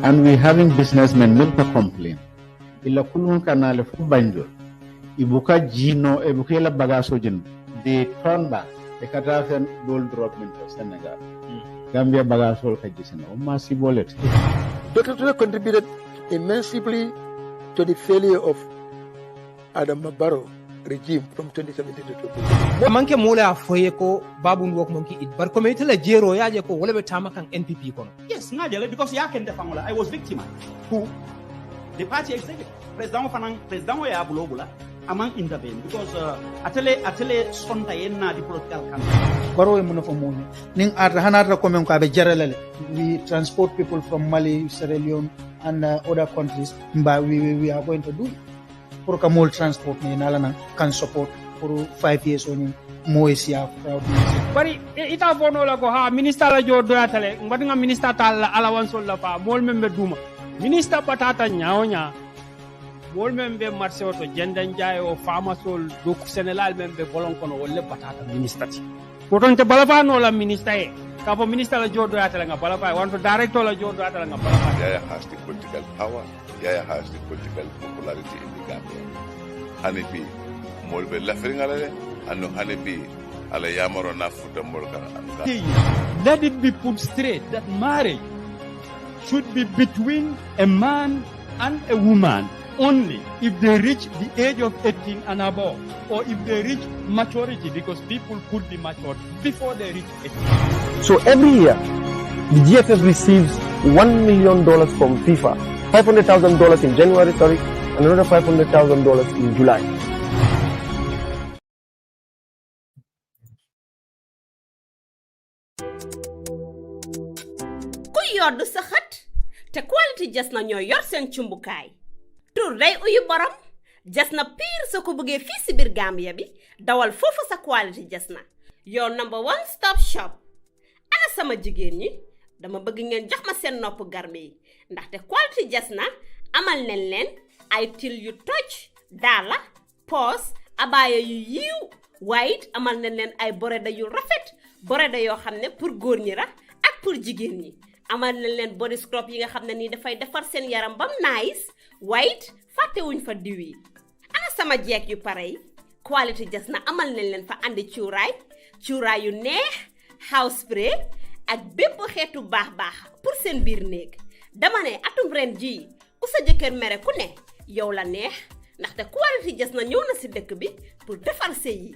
And we having businessmen will complain. Ila kulun kanale fu banjol. Ibuka jino ebuka la bagaso jin. They turn back. They can have a gold drop in Senegal. Gambia bagaso kajisena. Massive wallet. Dr. Ture contributed immensely to the failure of Adam Barrow regime from 2017 to 2020. Manke mola foye ko babu ndok monki it bar community la jero yaje ko wala be tamakan NPP kono. Yes, ngajale because ya kende fangola I was victimized. Who? The party executive. President ya bulobula among intervene because atele sonta yenna the political campaign. Baro e muno famoni. Ning hanata ko men ko be jaralale. We transport people from Mali, Sierra Leone and other countries. But we are going to do it. Pour ka mol transport ni nalana can support for 5 years on moisia proud. Bari ita fono la ko ha minister la jodo atale ngati nga minister tal allowance la fa mol membe duma. Minister patata nyaonya mol membe marché oto jendan jayo famasol do Sénégal membe bolon kono wolle patata minister ti. Poton te balafa no la minister e ka fo minister la jodo atale nga balafa wan to director la jodo atale nga balafa. Yaya has the political power. Yaya has the political popularity in the Gambia. Hanipi molbe lafringale anu hanipi ala yamaro na futa molka. Let it be put straight that marriage should be between a man and a woman only if they reach the age of 18 and above, or if they reach maturity, because people could be matured before they reach 18. So every year, the GFF receives $1 million from FIFA, $500,000 in January, and another $500,000 in July. Yoddu sa xat te quality jas na ñoo yor seen cumbukaay tur day uyu borom jas na pire soo ko bëggee fii si biir Gambia bi dawal foofu sa quality jas na your number one stop shop. Ana sama jigéen ñi dama bëgg ngeen jox ma seen nopp garme yi ndaxte quality jas na amal nañ leen ay til yu toj daala poos abaaya yu yiiw waaye it amal nañ leen ay boreda yu rafet boreda yoo xam ne pour góor ñi la ak pour jigéen ñi. amal nañ leen body scrub yi nga xam ne nii dafay defar seen yaram bam nice white fàttewuñ fa diw yi. ana sama jeeg yu pare yi quality jas na amal nañ leen fa andi cuuraay yu neex house spray ak bépp xeetu baax pour seen biir néeg. dama ne atum ren jii ku sa jëkkër mere ku ne yow la neex ndaxte quality jas na ñëw na si dëkk bi pour defar sëy yi.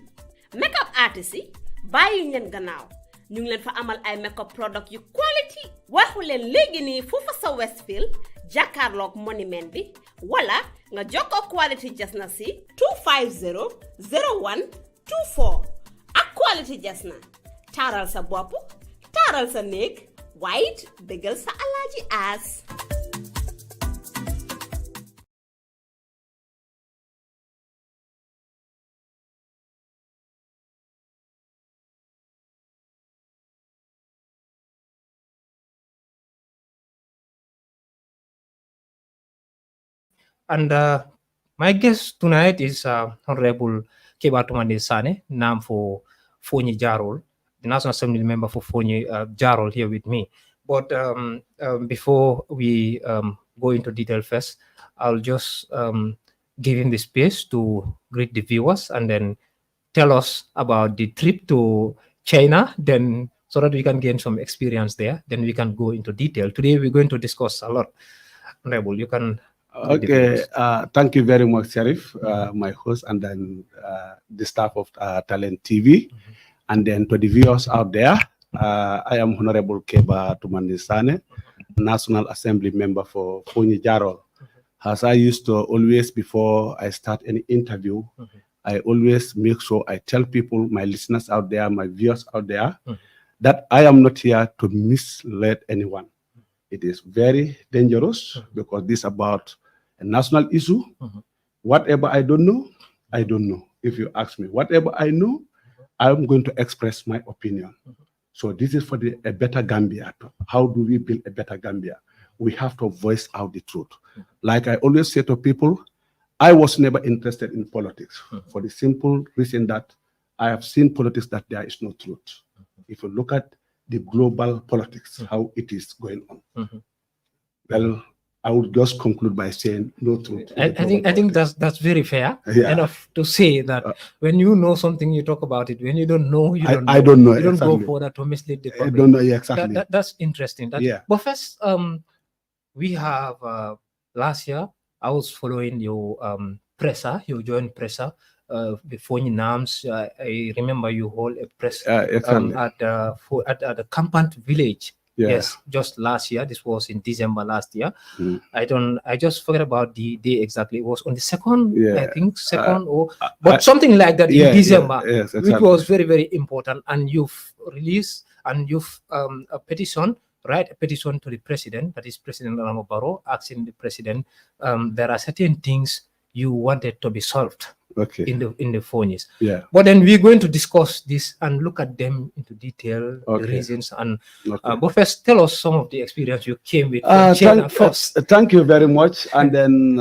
makeup artist yi bàyyi leen gannaaw. ñu ngi leen fa amal ay makeup product yu quality waxu leen léegi nii foofu sa Westfield jàkkaarloog monument bi wala nga jokkoo quality jas na si 250 01 24 ak quality jas na taaral sa bopp taaral sa néeg waaye bégal sa alaaji aas. And my guest tonight is Honorable Tumanding Sanneh, named for Foni Jarrol, the National Assembly member for Foni Jarrol here with me. But before we go into detail first, I'll just give him the space to greet the viewers and then tell us about the trip to China, then so that we can gain some experience there. Then we can go into detail. Today we're going to discuss a lot. Honorable, you can... Okay, thank you very much, Sheriff, my host, and then the staff of Talent TV, and then to the viewers out there. I am Honorable Tumanding Sanneh, National Assembly member for Foni Jarrol. As I used to always, before I start any interview, I always make sure I tell people, my listeners out there, my viewers out there, that I am not here to mislead anyone. It is very dangerous because this is about a national issue. Whatever I don't know, I don't know. If you ask me, whatever I know, I'm going to express my opinion. So this is for a better Gambia. How do we build a better Gambia? We have to voice out the truth. Like I always say to people, I was never interested in politics for the simple reason that I have seen politics that there is no truth. If you look at the global politics, how it is going on. Well, I would just conclude by saying no truth. I think that's very fair. Yeah. Enough to say that when you know something, you talk about it. When you don't know, you don't know. I don't know. You don't exactly. go further to mislead the I public. don't know exactly. That's interesting. Yeah. But first, we have last year I was following your presser. You joined presser before your names. I remember you hold a press exactly. at the Campant village. Yeah. Yes, just last year. This was in December last year. Mm. I just forget about the day exactly. It was on the second, Yeah. I think but something like that in December, yes, exactly. which was very, very important. And you've released and you've a petition, right? A petition to the president, that is President Adama Barrow, asking the president, there are certain things you wanted to be solved. Okay. In the Fonies. Yeah. But then we're going to discuss this and look at them into detail, the reasons. And but first, tell us some of the experience you came with from China first. Thank you very much. And then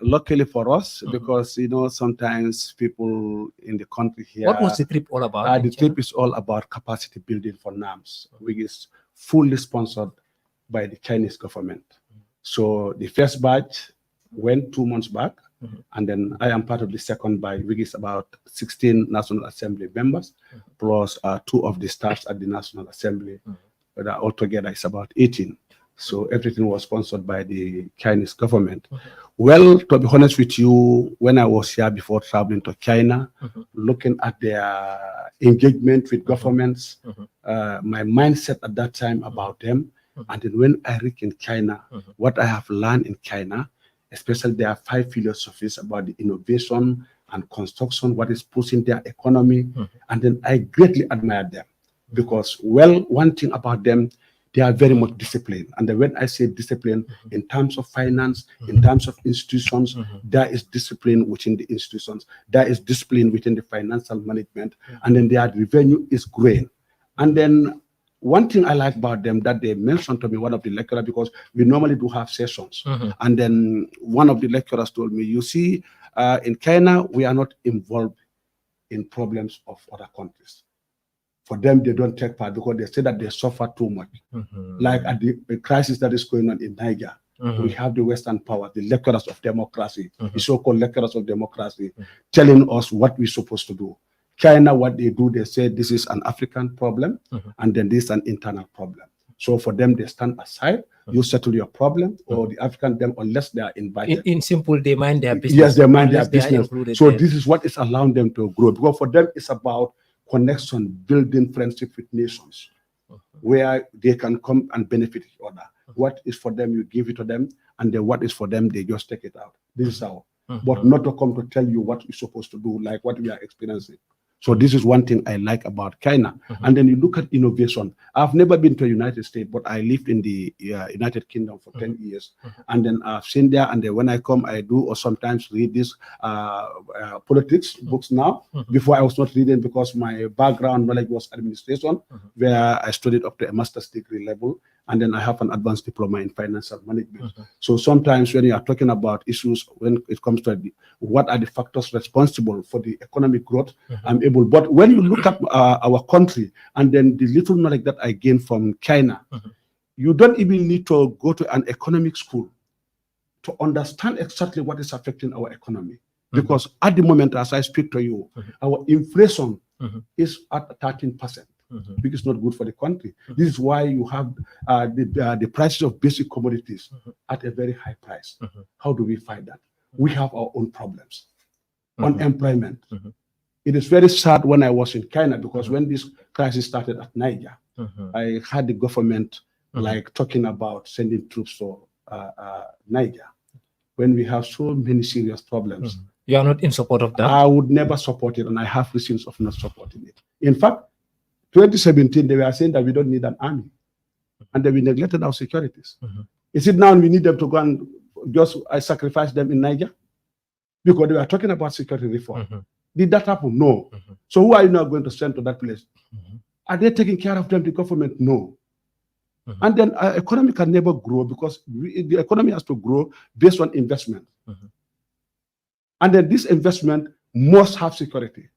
luckily for us, because sometimes people in the country here. What was the trip all about? The trip is all about capacity building for NAMS, which is fully sponsored by the Chinese government. So the first batch went 2 months back. And then I am part of the second batch, which is about 16 National Assembly members, plus 2 of the staffs at the National Assembly. But altogether, it's about 18. So everything was sponsored by the Chinese government. Well, to be honest with you, when I was here before traveling to China, looking at their engagement with governments, my mindset at that time about them, and then when I reach in China, what I have learned in China, especially their 5 philosophies about the innovation and construction, what is pushing their economy. And then I greatly admire them because, well, one thing about them, they are very much disciplined. And then when I say discipline, in terms of finance, in terms of institutions, there is discipline within the institutions. There is discipline within the financial management. And then their revenue is growing. And then one thing I like about them that they mentioned to me, one of the lecturers, because we normally do have sessions. And then one of the lecturers told me, you see, in China, we are not involved in problems of other countries. For them, they don't take part because they say that they suffer too much. Like at the crisis that is going on in Niger, we have the Western power, the lecturers of democracy, the so-called lecturers of democracy, telling us what we're supposed to do. China, what they do, they say this is an African problem, and then this is an internal problem. So for them, they stand aside, you settle your problem, or the African them, unless they are invited. In simple, they mind their business. Yes, they mind their business. So there. this is what is allowing them to grow. Because for them, it's about connection, building friendship with nations, where they can come and benefit each other. What is for them, you give it to them, and then what is for them, they just take it out. This is how. But not to come to tell you what you're supposed to do, like what we are experiencing. So this is one thing I like about China. And then you look at innovation. I've never been to the United States, but I lived in the United Kingdom for 10 years. And then I've seen there, and then when I come, I do or sometimes read these politics books now. Before I was not reading because my background knowledge was administration, where I studied up to a master's degree level. And then I have an advanced diploma in financial management. So sometimes when you are talking about issues, when it comes to what are the factors responsible for the economic growth, I'm able. But when you look at our country and then the little knowledge that I gained from China, you don't even need to go to an economic school to understand exactly what is affecting our economy. Because at the moment, as I speak to you, our inflation is at 13%. Which is not good for the country. This is why you have the prices of basic commodities at a very high price. How do we fight that? We have our own problems. Unemployment. It is very sad when I was in China because when this crisis started at Niger, I had the government like talking about sending troops to Niger when we have so many serious problems. You are not in support of that? I would never support it, and I have reasons of not supporting it. In fact, 2017, they were saying that we don't need an army, and then we neglected our securities. Is it now we need them to go and just sacrifice them in Niger? Because they were talking about security reform. Did that happen? No. So who are you now going to send to that place? Are they taking care of them, the government? No. And then economy can never grow because the economy has to grow based on investment. And then this investment must have security.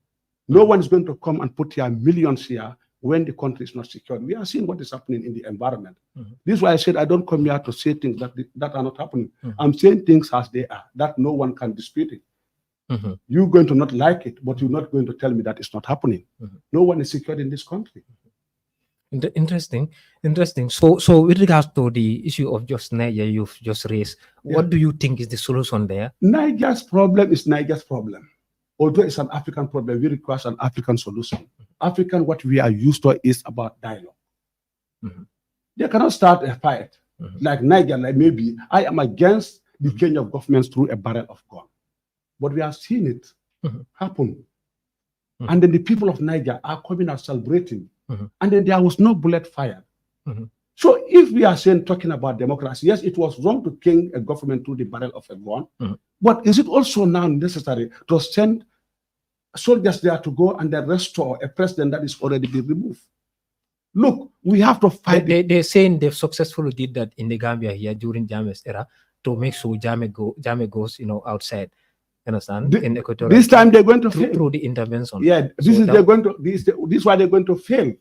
No one is going to come and put here millions here when the country is not secured. We are seeing what is happening in the environment. This is why I said I don't come here to say things that are not happening. I'm saying things as they are, that no one can dispute it. You're going to not like it, but you're not going to tell me that it's not happening. No one is secured in this country. Interesting. So with regards to the issue of just Niger you've just raised, what do you think is the solution there? Niger's problem is Niger's problem. Although it's an African problem, we require an African solution. African, what we are used to is about dialogue. They cannot start a fight like Niger, like maybe I am against the change of governments through a barrel of gun. But we have seen it happen. And then the people of Niger are coming out celebrating. And then there was no bullet fired. So if we are talking about democracy, yes, it was wrong to change a government through the barrel of a gun. But is it also now necessary to send soldiers there to go and then restore a president that is already been removed? Look, we have to fight. They're saying they've successfully did that in the Gambia here during Jammeh's era to make sure Jammeh goes, outside. Understand? In Equatorial. This time they're going to fail through the intervention. Yeah, this is why they're going to fail.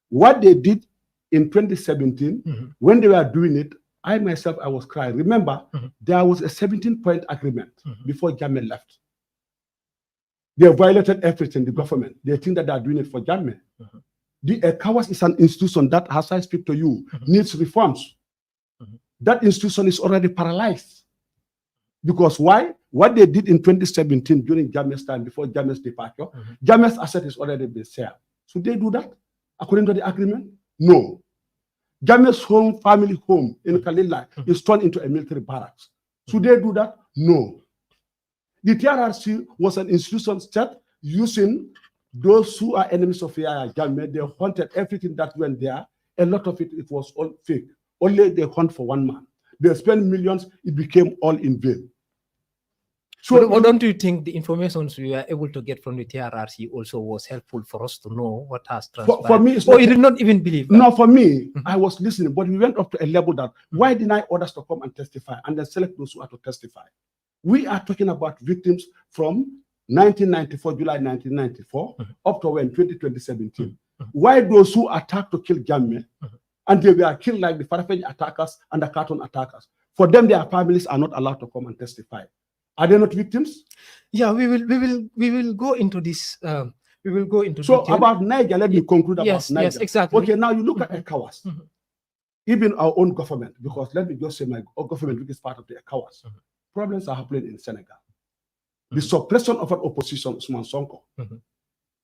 What they did in 2017, when they were doing it, I myself, I was crying. Remember, there was a 17-point agreement before Jammeh left. They violated everything, the government. They think that they are doing it for Jammeh. The ECOWAS is an institution that, as I speak to you, needs reforms. That institution is already paralyzed. Because why? What they did in 2017 during Jammeh's time, before Jammeh's departure, Jammeh's asset is already been sold. Should they do that according to the agreement? No. Jammeh's family home in Kalila is turned into a military barracks. Should they do that? No. The TRRC was an institution set using those who are enemies of Yahya Jammeh. They hunted everything that went there. A lot of it was all fake. Only they hunt for one man. They spent millions. It became all in vain. So, what don't you think the information we were able to get from the TRRC also was helpful for us to know what has transpired? For me, you did not even believe that? No, for me, I was listening, but we went up to a level that why deny others to come and testify and then select those who are to testify? We are talking about victims from 1994, July 1994, up to when 2017. Why those who attacked to kill Jammeh and they were killed like the Farafenni attackers and the cartoon attackers? For them, their families are not allowed to come and testify. Are they not victims? Yeah, we will go into this. We will go into so detail. About Niger. Let me conclude about Niger. Yes, exactly. Okay, now you look at ECOWAS, even our own government. Because let me just say, my government, which is part of the ECOWAS, problems are happening in Senegal. The suppression of an opposition, Ousmane Sonko.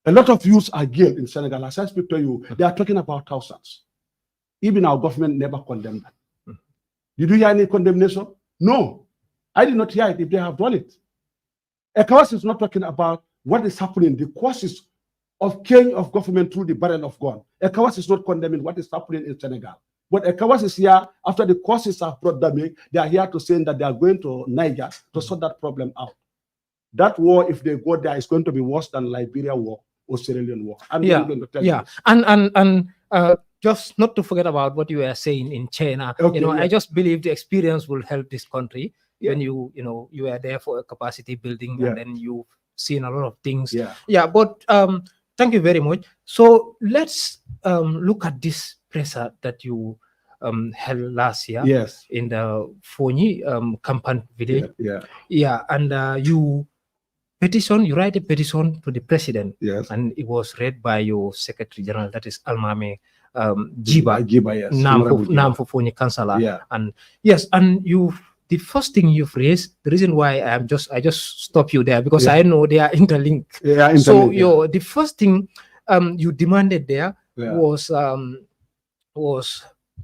A lot of youths are jailed in Senegal. As I speak to you, they are talking about thousands. Even our government never condemned that. Did you hear any condemnation? No. I did not hear it if they have done it. ECOWAS is not talking about what is happening, the causes of change of government through the barrel of gun. ECOWAS is not condemning what is happening in Senegal. But ECOWAS is here, after the causes are brought damage, they are here to say that they are going to Niger to sort that problem out. That war, if they go there, is going to be worse than Liberia war or Sierra Leone war. I'm going to tell you. And just not to forget about what you were saying in China. Okay, I just believe the experience will help this country. When you are there for a capacity building and then you've seen a lot of things. But thank you very much. So let's look at this presser that you held last year in the Foni campaign village. And you write a petition to the president. And it was read by your Secretary General, that is Almame Jiba, Nam for Foni Councillor. And the first thing you've raised, the reason why I just stop you there, because I know they are interlinked. So the first thing you demanded there was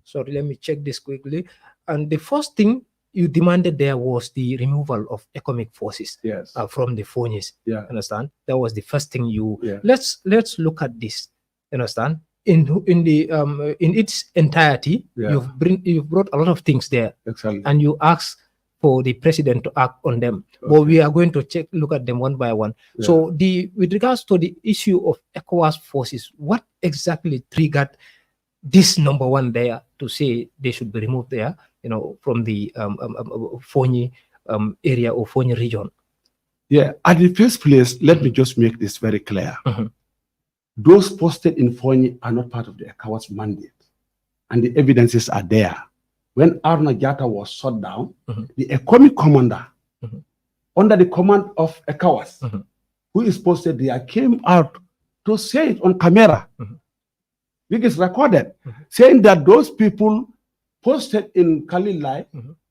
sorry, let me check this quickly. And the first thing you demanded there was the removal of economic forces from the Fonis. Understand? That was the first thing you. Let's look at this. Understand? In its entirety, you've brought a lot of things there, and you ask for the president to act on them. But we are going to look at them one by one. So with regards to the issue of ECOWAS forces, what exactly triggered this number one there to say they should be removed there, from the Foni area or Foni region? At the first place, let me just make this very clear. those posted in Foni are not part of the ECOWAS mandate. And the evidences are there. When Arna Jatta was shut down, the economic commander, under the command of ECOWAS, who is posted there, came out to say it on camera, which is recorded, saying that those people posted in Kalilai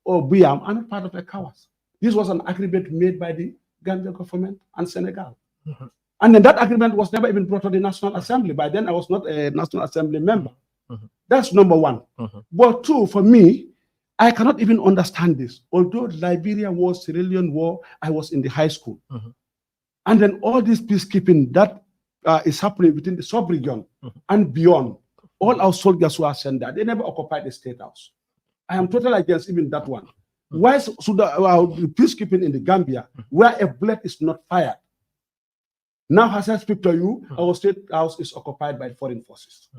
or Biam are not part of ECOWAS. This was an agreement made by the Gambia government and Senegal. And then that agreement was never even brought to the National Assembly. By then, I was not a National Assembly member. That's number one. But two, for me, I cannot even understand this. Although Liberia war, Sierra Leone war, I was in the high school. And then all this peacekeeping that is happening within the sub-region and beyond, all our soldiers who are sent there, they never occupied the State House. I am totally against even that one. Why should the peacekeeping in the Gambia, where a bullet is not fired? Now, as I speak to you, our State House is occupied by foreign forces.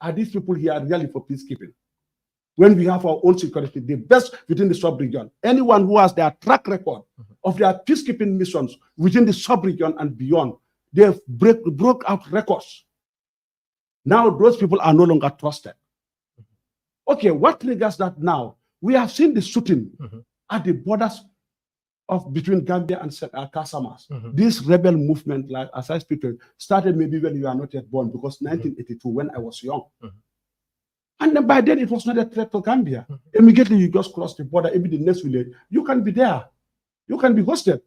Are these people here really for peacekeeping? When we have our own security, the best within the sub-region. Anyone who has their track record of their peacekeeping missions within the sub-region and beyond, they broke out records. Now those people are no longer trusted. Okay, what triggers that now? We have seen the shooting at the borders of between Gambia and Casamas. This rebel movement, like as I speak, started maybe when you are not yet born, because 1982, when I was young. And then by then it was not a threat to Gambia. Immediately you just cross the border, even the next village, you can be there. You can be hosted.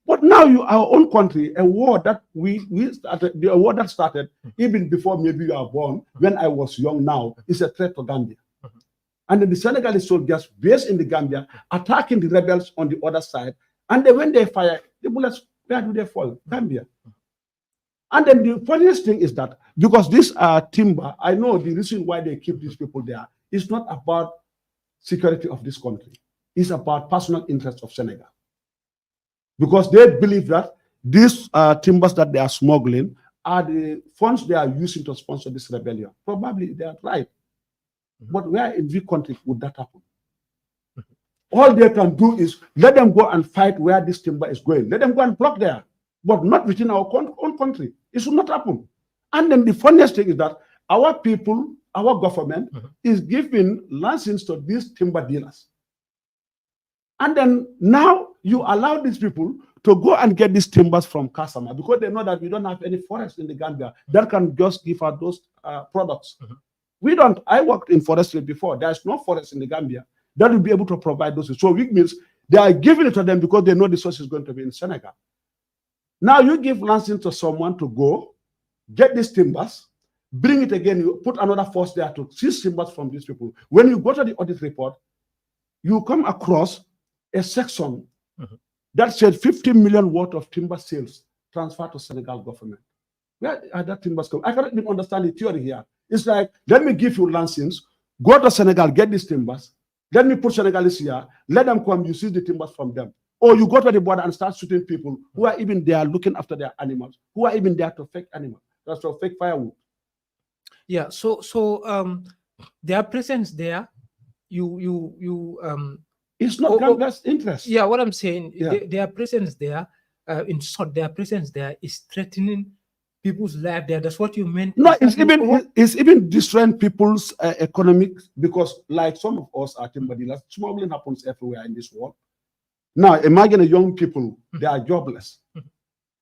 But now our own country, a war that we started, a war that started even before maybe you are born, when I was young now, is a threat to Gambia. And then the Senegalese soldiers based in the Gambia attacking the rebels on the other side. And then when they fire, the bullets, where do they fall? Gambia. And then the funniest thing is that because this timber, I know the reason why they keep these people there is not about security of this country. It's about personal interest of Senegal. Because they believe that these timbers that they are smuggling are the funds they are using to sponsor this rebellion. Probably they are right. But where in this country would that happen? All they can do is let them go and fight where this timber is going. Let them go and block there, but not within our own country. It should not happen. And then the funniest thing is that our people, our government is giving license to these timber dealers. And then now you allow these people to go and get these timbers from Kasama because they know that we don't have any forest in the Gambia that can just give out those products. We don't. I worked in forestry before. There's no forest in the Gambia that will be able to provide those. So which means they are giving it to them because they know the source is going to be in Senegal. Now you give license to someone to go, get these timbers, bring it again, you put another force there to seize timbers from these people. When you go to the audit report, you come across a section that said 50 million worth of timber sales transferred to Senegal government. Where are that timbers come? I cannot even understand the theory here. It's like, let me give you license, go to Senegal, get these timbers, let me put Senegalese here, let them come, you seize the timbers from them. Or you go to the border and start shooting people who are even there looking after their animals, who are even there to fake animals, that's to fake firewood. Yeah, so their presence there, it's not Gambia's interest. Yeah, what I'm saying, their presence there, in short, their presence there is threatening people's life there. That's what you meant. No, it's even destroying people's economics, because like some of us are timber dealers, smuggling happens everywhere in this world. Now imagine a young people, they are jobless.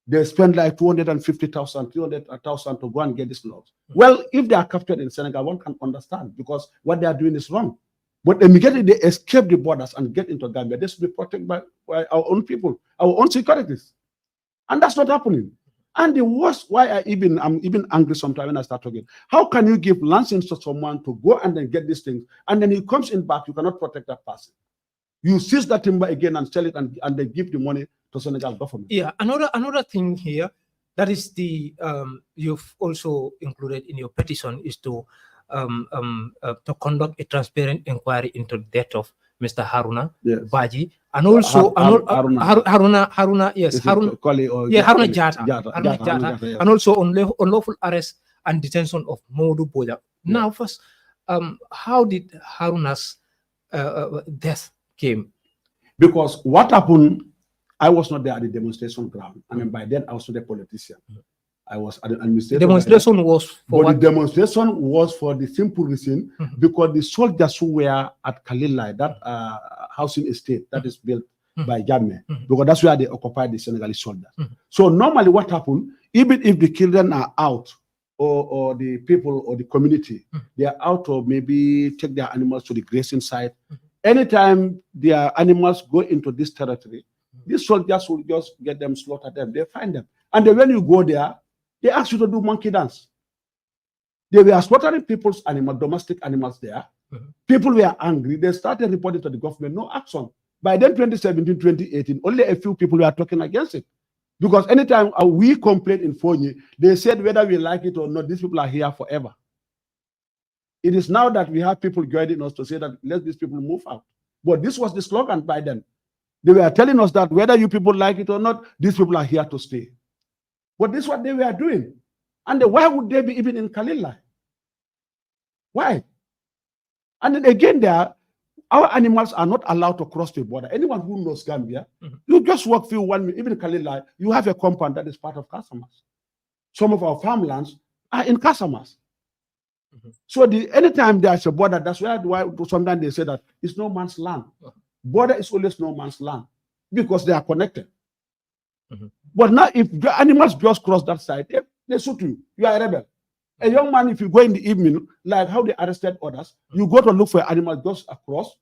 They spend like 250,000, 300,000 to go and get these logs. Well, if they are captured in Senegal, one can understand because what they are doing is wrong. But immediately they escape the borders and get into Gambia, they should be protected by our own people, our own securities. And that's not happening. And the worst, why I'm even angry sometimes when I start talking. How can you give license to someone to go and then get these things, and then he comes in back, you cannot protect that person. You seize that timber again and sell it, and they give the money to Senegal government. Yeah, another thing here, that is the you've also included in your petition is to conduct a transparent inquiry into the death of Mr. Haruna Baji, and also Haruna Jatta, and also unlawful arrest and detention of Modu Boja. Now, first, how did Haruna's death came? Because what happened, I was not there at the demonstration ground. I mean, by then I was not a politician. I was an administrator. Demonstration was for what? The demonstration was for the simple reason because the soldiers who were at Kalilai, that housing estate that is built by Jammeh, because that's where they occupied the Senegalese soldiers. So normally what happened, even if the children are out, or the people or the community, they are out or maybe take their animals to the grazing site. Anytime their animals go into this territory, these soldiers will just get them, slaughter them. They find them. And then when you go there, they ask you to do monkey dance. They were slaughtering people's animals, domestic animals there. People were angry. They started reporting to the government, no action. By then, 2017, 2018, only a few people were talking against it. Because anytime we complained in Foni, they said whether we like it or not, these people are here forever. It is now that we have people guiding us to say that let these people move out. But this was the slogan by then. They were telling us that whether you people like it or not, these people are here to stay. But this is what they were doing. And why would they be even in Kalilai? Why? And then again there, our animals are not allowed to cross the border. Anyone who knows Gambia, you just walk through one, even Kalilai, you have a compound that is part of Casamas. Some of our farmlands are in Casamas. So anytime there's a border, that's why sometimes they say that it's no man's land. Border is always no man's land because they are connected. But now if the animals just cross that side, they shoot you. You are a rebel. A young man, if you go in the evening, like how they arrested others, you go to look for animals just across,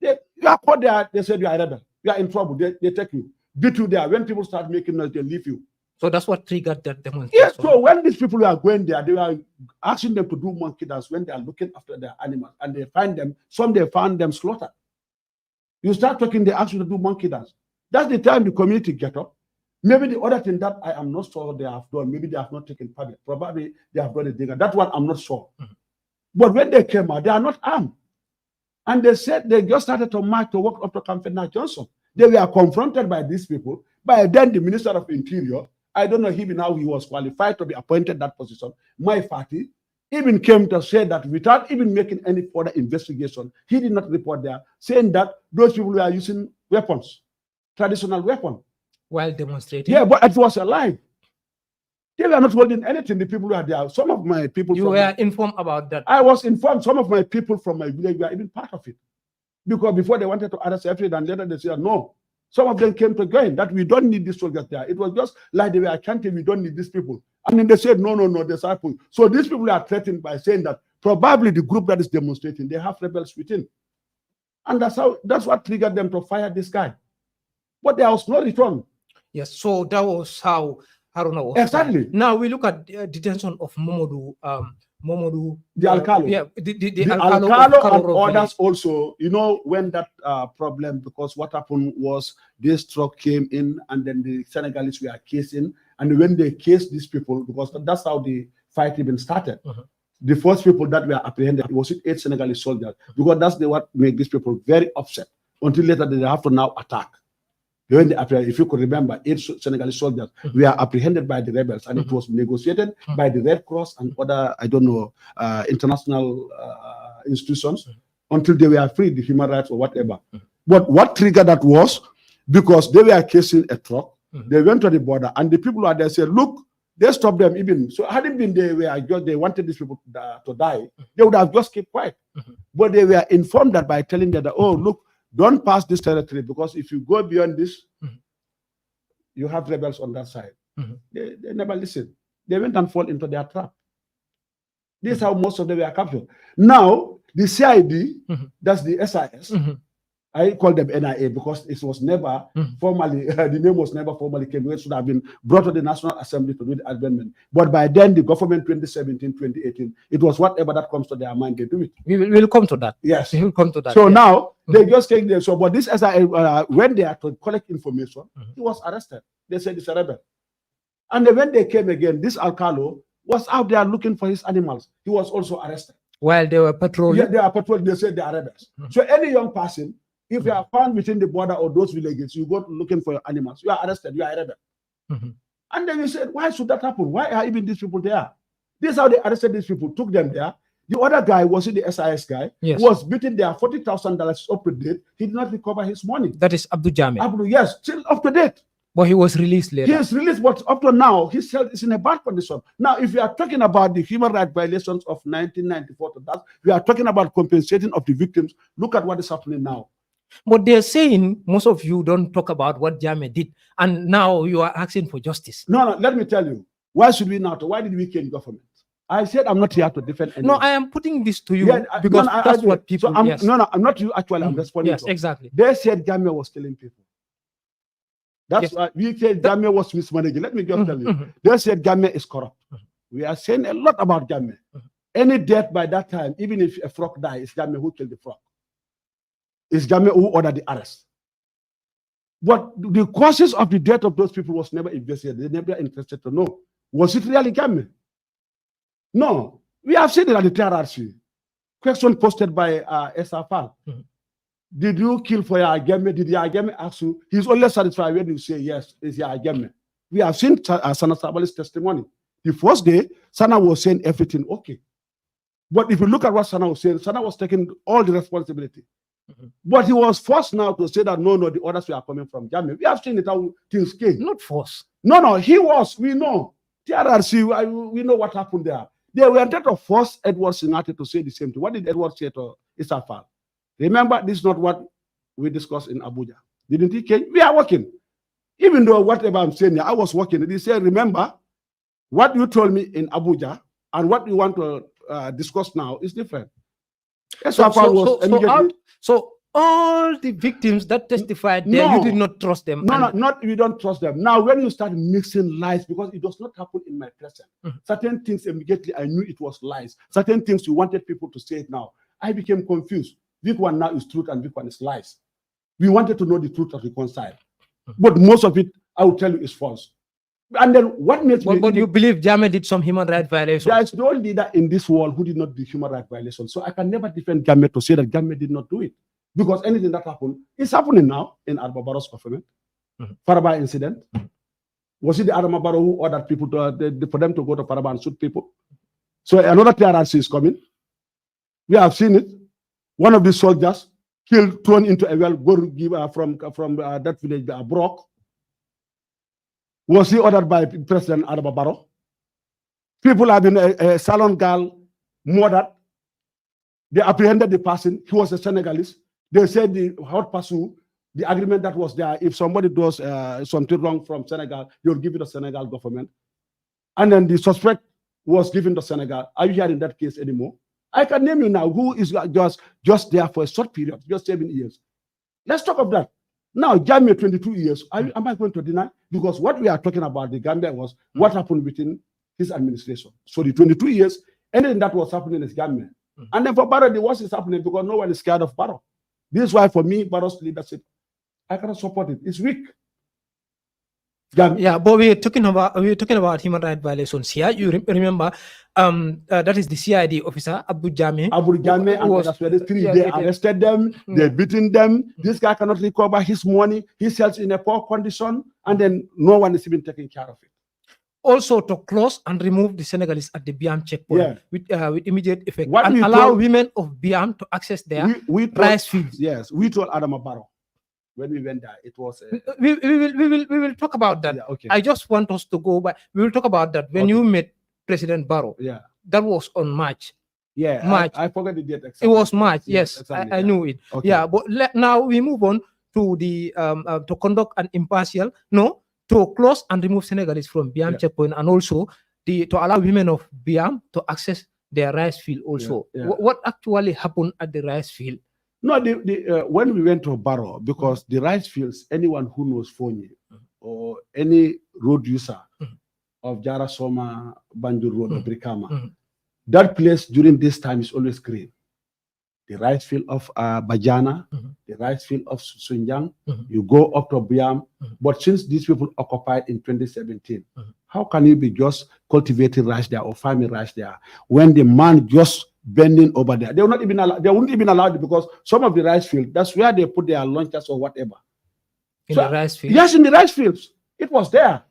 you are caught there, they said you are a rebel. You are in trouble, they take you. Beat you there. When people start making noise, they leave you. So that's what triggered that demonstration? Yes, so when these people are going there, they are asking them to do monkey dance when they are looking after their animals, and they find them, some they found them slaughtered. You start talking, they ask you to do monkey dance. That's the time the community get up. Maybe the other thing that I am not sure they have done, maybe they have not taken public. Probably they have done a digger. That one I'm not sure. But when they came out, they are not armed. And they said they just started to march to walk up to Campbell Johnson. They were confronted by these people. By then, the Minister of Interior, I don't know even how he was qualified to be appointed that position. My party even came to say that without even making any further investigation, he did not report there, saying that those people were using weapons, traditional weapons. While demonstrating? Yeah, but it was a lie. They were not holding anything. The people were there. Some of my people. You were informed about that? I was informed. Some of my people from my village were even part of it. Because before they wanted to arrest everyone, and later they said, no. Some of them came to join that we don't need these soldiers there. It was just like they were chanting, we don't need these people. And then they said, no, disciples. So these people are threatened by saying that probably the group that is demonstrating, they have rebels within. And that's what triggered them to fire this guy. But there was no return. Yes, so that was how Haruna was. Exactly. Now we look at detention of Momodu, the Alcalo. Yeah, the Alcalo and others also. You know, when that problem, because what happened was this truck came in and then the Senegalese were casing. And when they cased these people, because that's how the fight even started. The first people that were apprehended, it was 8 Senegalese soldiers, because that's what made these people very upset. Until later, they have to now attack. When they apprehended, if you could remember, 8 Senegalese soldiers were apprehended by the rebels, and it was negotiated by the Red Cross and other, I don't know, international institutions until they were freed, the human rights or whatever. But what triggered that was because they were casing a truck. They went to the border, and the people were there said, look, they stopped them even. So had it been they wanted these people to die, they would have just kept quiet. But they were informed that by telling them that, oh, look, don't pass this territory, because if you go beyond this, you have rebels on that side. They never listened. They went and fall into their trap. This is how most of them were captured. Now, the CID, that's the SIS, I call them NIA because it was never formally, the name was never formally came. It should have been brought to the National Assembly to do the amendment. But by then, the government 2017, 2018, it was whatever that comes to their mind, they do it. We will come to that. Yes. We will come to that. So now, they just came there. So, but this SIA, when they had to collect information, he was arrested. They said it's a rebel. And then when they came again, this Alcalo was out there looking for his animals. He was also arrested. While they were patrolling? Yeah, they are patrolling. They said they are rebels. So any young person, if you are found within the border or those villages, you go looking for your animals, you are arrested, you are a rebel. And then you said, why should that happen? Why are even these people there? This is how they arrested these people, took them there. The other guy was the SIS guy, was beaten there, $40,000 up to date. He did not recover his money. That is Abdul Jame. Abdul, yes, still up to date. But he was released later. He is released, but up to now, his health is in a bad condition. Now, if we are talking about the human rights violations of 1994 to that, we are talking about compensating of the victims. Look at what is happening now. But they're saying most of you don't talk about what Jammeh did, and now you are asking for justice. No, let me tell you. Why should we now? Why did we change government? I said I'm not here to defend anyone. No, I am putting this to you because that's what people. So I'm not you actually. I'm responding. Yes, exactly. They said Jammeh was killing people. That's why we said Jammeh was mismanaging. Let me just tell you. They said Jammeh is corrupt. We are saying a lot about Jammeh. Any death by that time, even if a frog dies, it's Jammeh who killed the frog. It's Jammeh who ordered the arrest. But the causes of the death of those people was never investigated. They never interested to know. Was it really Jammeh? No. We have seen it at the TRRC. Question posted by SFL. Did you kill for your Jammeh? Did your Jammeh ask you? He's only satisfied when you say yes, it's your Jammeh. We have seen Sana Sabali's testimony. The first day, Sana was saying everything okay. But if you look at what Sana was saying, Sana was taking all the responsibility. But he was forced now to say that no, the orders were coming from Jammeh. We have seen it how things came. Not forced. No, he was. We know. TRRC, we know what happened there. They were trying to force Edward Singate to say the same thing. What did Edward say to Isafal? Remember, this is not what we discussed in Abuja. Didn't he change? We are working. Even though whatever I'm saying here, I was working. He said, remember, what you told me in Abuja and what we want to discuss now is different. So all the victims that testified there, you did not trust them. You don't trust them. Now, when you start mixing lies, because it does not happen in my presence, certain things immediately I knew it was lies. Certain things you wanted people to say it now. I became confused. This one now is truth and this one is lies. We wanted to know the truth of reconcile. But most of it, I will tell you, is false. And then what makes me... But you believe Jammeh did some human rights violations? There is no leader in this world who did not do human rights violations. So I can never defend Jammeh to say that Jammeh did not do it. Because anything that happened is happening now in Adama Barrow's government. Faraba incident. Was it the Adama Barrow who ordered people for them to go to Faraba and shoot people? So another TRRC is coming. We have seen it. One of the soldiers killed, thrown into a well, from that village, Brock. Was he ordered by President Adama Barrow? People have been a salon girl murdered. They apprehended the person. He was a Senegalese. They said the hot pursuit, the agreement that was there, if somebody does something wrong from Senegal, they'll give it to Senegal government. And then the suspect was given to Senegal. Are you hearing that case anymore? I can name you now who is just there for a short period, just 7 years. Let's talk of that. Now, Jammeh, 22 years. Am I going to deny? Because what we are talking about, the Gambia, was what happened within his administration. So the 22 years, anything that was happening is Jammeh. And then for Barrow, the worst is happening because no one is scared of Barrow. This is why, for me, Barrow's leadership, I cannot support it. It's weak. Yeah, but we're talking about human rights violations here. You remember, that is the CID officer Abu Jammeh. And that's where they arrested them. They beaten them. This guy cannot recover his money. His health in a poor condition, and then no one is even taking care of it. Also, to close and remove the Senegalese at the Biam checkpoint with immediate effect, and allow women of Biam to access their rice fields. Yes, we told Adama Barrow when we went there. It was. We will talk about that. Yeah, okay. I just want us to go back. We will talk about that when you met President Barrow. Yeah, that was on March. Yeah, March. I forgot the date exactly. It was March. Yes, exactly, I knew it. Okay. Yeah, but now we move on to the to conduct an impartial to close and remove Senegalese from Biam checkpoint, and also to allow women of Biam to access their rice field also. What actually happened at the rice field? No, when we went to Barrow, because the rice fields, anyone who knows Foni or any road user of Jara Soma, Banjul Road or Brikama, that place during this time is always green. The rice field of Bajana, the rice field of Sunjang, you go up to Biam. But since these people occupied in 2017, how can you be just cultivating rice there or farming rice there when the man just bending over there? They will not even allow, they wouldn't even allow it because some of the rice field, that's where they put their lunches or whatever. In the rice field? Yes, in the rice fields. It was there.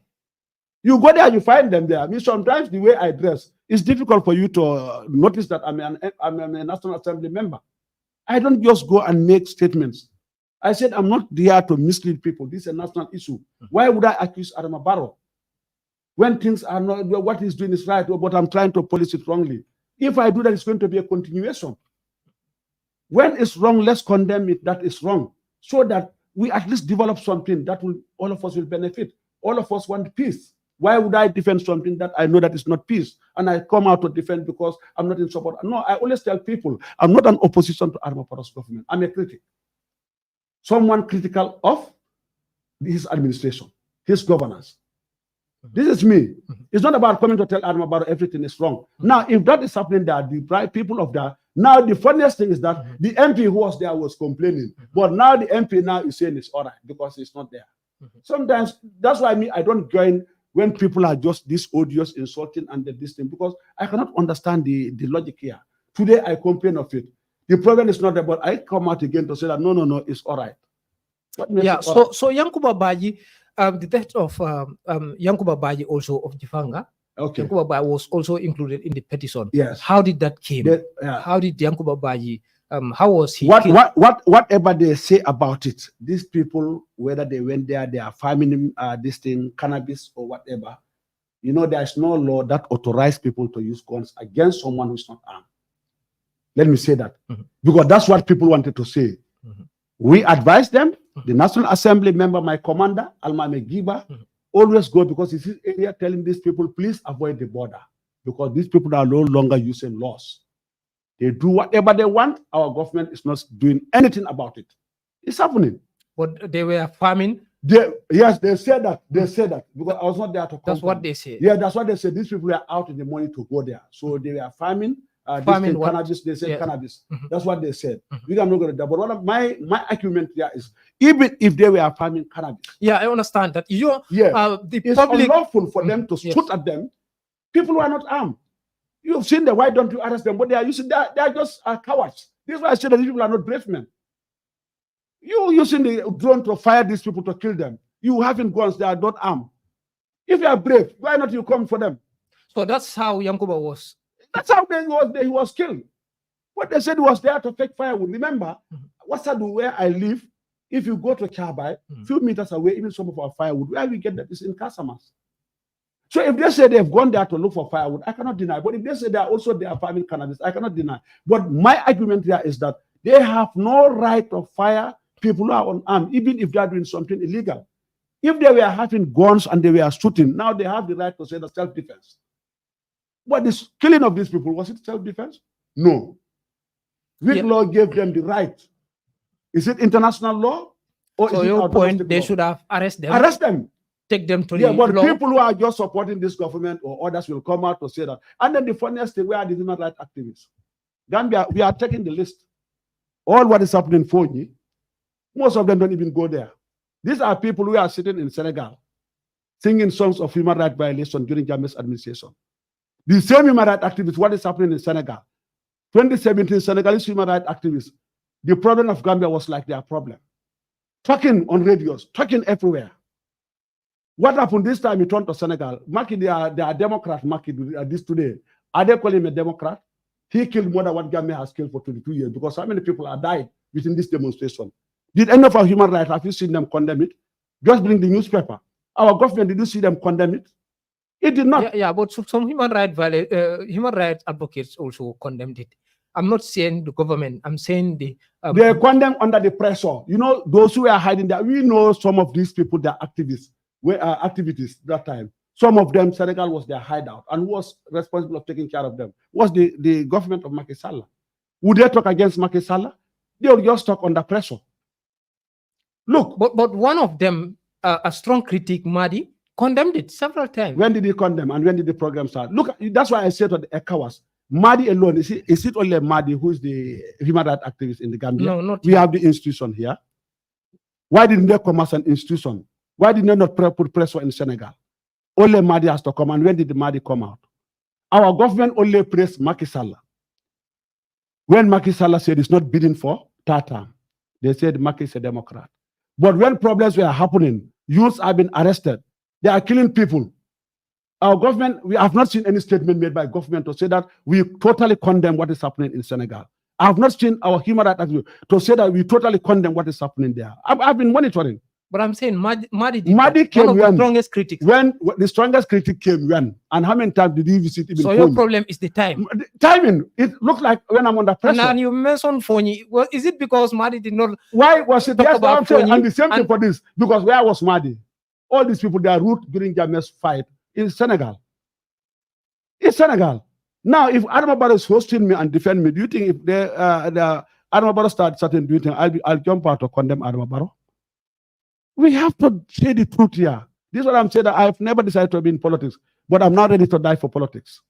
You go there, you find them there. I mean, sometimes the way I dress, it's difficult for you to notice that I'm a National Assembly member. I don't just go and make statements. I said, I'm not there to mislead people. This is a national issue. Why would I accuse Adama Barrow? When things are not, what he's doing is right, but I'm trying to police it wrongly. If I do that, it's going to be a continuation. When it's wrong, let's condemn it that is wrong, so that we at least develop something that will all of us will benefit. All of us want peace. Why would I defend something that I know that is not peace? And I come out to defend because I'm not in support. No, I always tell people, I'm not an opposition to Adama Barrow's government. I'm a critic. Someone critical of his administration, his governance. This is me. It's not about coming to tell Adama Barrow everything is wrong. Now, if that is happening there, the bright people of that. Now, the funniest thing is that the MP who was there was complaining, but now the MP now is saying it's all right because it's not there. Sometimes that's why I don't join when people are just this odious, insulting, and this thing, because I cannot understand the logic here. Today I complain of it. The problem is not there, but I come out again to say that no, it's all right. Yeah. So Yankuba Baji, the death of Yankuba Baji also of Jifanga. Okay. Yankuba Baji was also included in the petition. Yes. How did that came? How did Yankuba Baji? How was he? Whatever they say about it, these people, whether they went there, they are farming this thing, cannabis or whatever. You know, there's no law that authorizes people to use guns against someone who's not armed. Let me say that, because that's what people wanted to say. We advise them. The National Assembly member, my commander, Almame Giba, always go, because it's his area, telling these people, please avoid the border, because these people are no longer using laws. They do whatever they want. Our government is not doing anything about it. It's happening. But they were farming. Yes, they said that. They said that, because I was not there to confirm. That's what they said. Yeah, that's what they said. These people were out in the morning to go there. So they were farming. Farming cannabis. They said cannabis. That's what they said. We are not going to do. But one of my argument there is, even if they were farming cannabis. Yeah, I understand that. It's unlawful for them to shoot at them. People who are not armed. You've seen them. Why don't you arrest them? But they are using. They are just cowards. This is why I say that these people are not brave men. You using the drone to fire these people to kill them. You having guns. They are not armed. If you are brave, why not you come for them? So that's how Yankuba was. That's how he was killed. What they said was there to fake firewood. Remember, where I live, if you go to Chabai, few meters away, even some of our firewood, where we get that is in Casamas. So if they say they've gone there to look for firewood, I cannot deny. But if they say they are farming cannabis, I cannot deny. But my argument here is that they have no right to fire people who are unarmed, even if they are doing something illegal. If they were having guns and they were shooting, now they have the right to say that self-defense. But this killing of these people, was it self-defense? No. Which law gave them the right? Is it international law? Or so is your it point, they law? should have arrested them. Arrest them. Take them to the law. People who are just supporting this government or others will come out to say that. And then the funniest thing, where are the human rights activists? Gambia, we are taking the list. All what is happening in Foni, most of them don't even go there. These are people who are sitting in Senegal, singing songs of human rights violation during Jammeh's administration. The same human rights activists, what is happening in Senegal? 2017, Senegalese human rights activists, the problem of Gambia was like their problem. Talking on radios, talking everywhere. What happened this time? He turned to Senegal. Maki, they are Democrat, Maki, this today. Are they calling him a Democrat? He killed more than what Gambia has killed for 22 years, because how many people have died within this demonstration? Did any of our human rights, have you seen them condemn it? Just bring the newspaper. Our government, did you see them condemn it? It did not. Yeah, but some human rights advocates also condemned it. I'm not saying the government. I'm saying they are condemned under the pressure. You know, those who are hiding there. We know some of these people, they are activists, activities that time. Some of them, Senegal was their hideout, and who was responsible of taking care of them was the government of Macky Sall. Would they talk against Macky Sall? They would just talk under pressure. Look, but one of them, a strong critic, Madi, condemned it several times. When did he condemn, and when did the program start? Look, that's why I said to the ECOWAS, Madi alone, is it only Madi who is the human rights activist in the Gambia? No, not we have the institution here. Why didn't they come as an institution? Why did they not put pressure in Senegal? Only Madi has to come, and when did the Madi come out? Our government only praised Macky Sall. When Macky Sall said it's not bidding for third term, they said Macky is a Democrat. But when problems were happening, youths have been arrested. They are killing people. Our government, we have not seen any statement made by government to say that we totally condemn what is happening in Senegal. I have not seen our human rights activists to say that we totally condemn what is happening there. I've been monitoring. But I'm saying Madi came one of when? The strongest critics. When the strongest critic came when? And how many times did he visit even So your problem is the time. Timing. It looks like when I'm under pressure. And you mentioned Foni. Well, is it because Madi did not? Why was it? Talk about Foni? And the same thing for this. Because where was Madi? All these people, they are root during Jammeh's fight in Senegal. It's Senegal. Now, if Adama Barrow is hosting me and defend me, do you think if the Adama Barrow starts certain doing things, I'll jump out to condemn Adama Barrow? We have to say the truth here. This is what I'm saying, that I've never decided to be in politics, but I'm now ready to die for politics.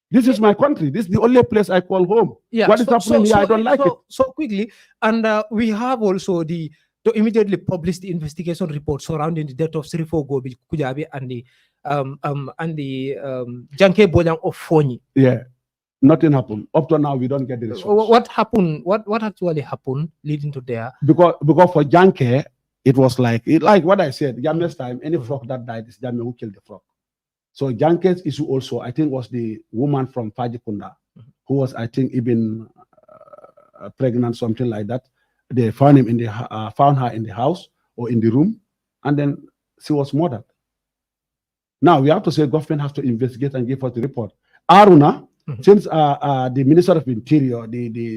This is my country. This is the only place I call home. Yeah, what is happening here, I don't like it. So quickly, and we have also to immediately publish the investigation report surrounding the death of Sirifo Gobi Kujabi and the Janke Bojang of Foni. Yeah, nothing happened. Up to now, we don't get the results. What happened? What actually happened leading to there? Because for Janke, it was like what I said, Jammeh's time, any frog that died is Jammeh who killed the frog. So Janke's issue also, I think, was the woman from Fajikunda, who was, I think, even pregnant, something like that. They found her in the house or in the room, and then she was murdered. Now we have to say government has to investigate and give us the report. Aruna, since the Minister of Interior, that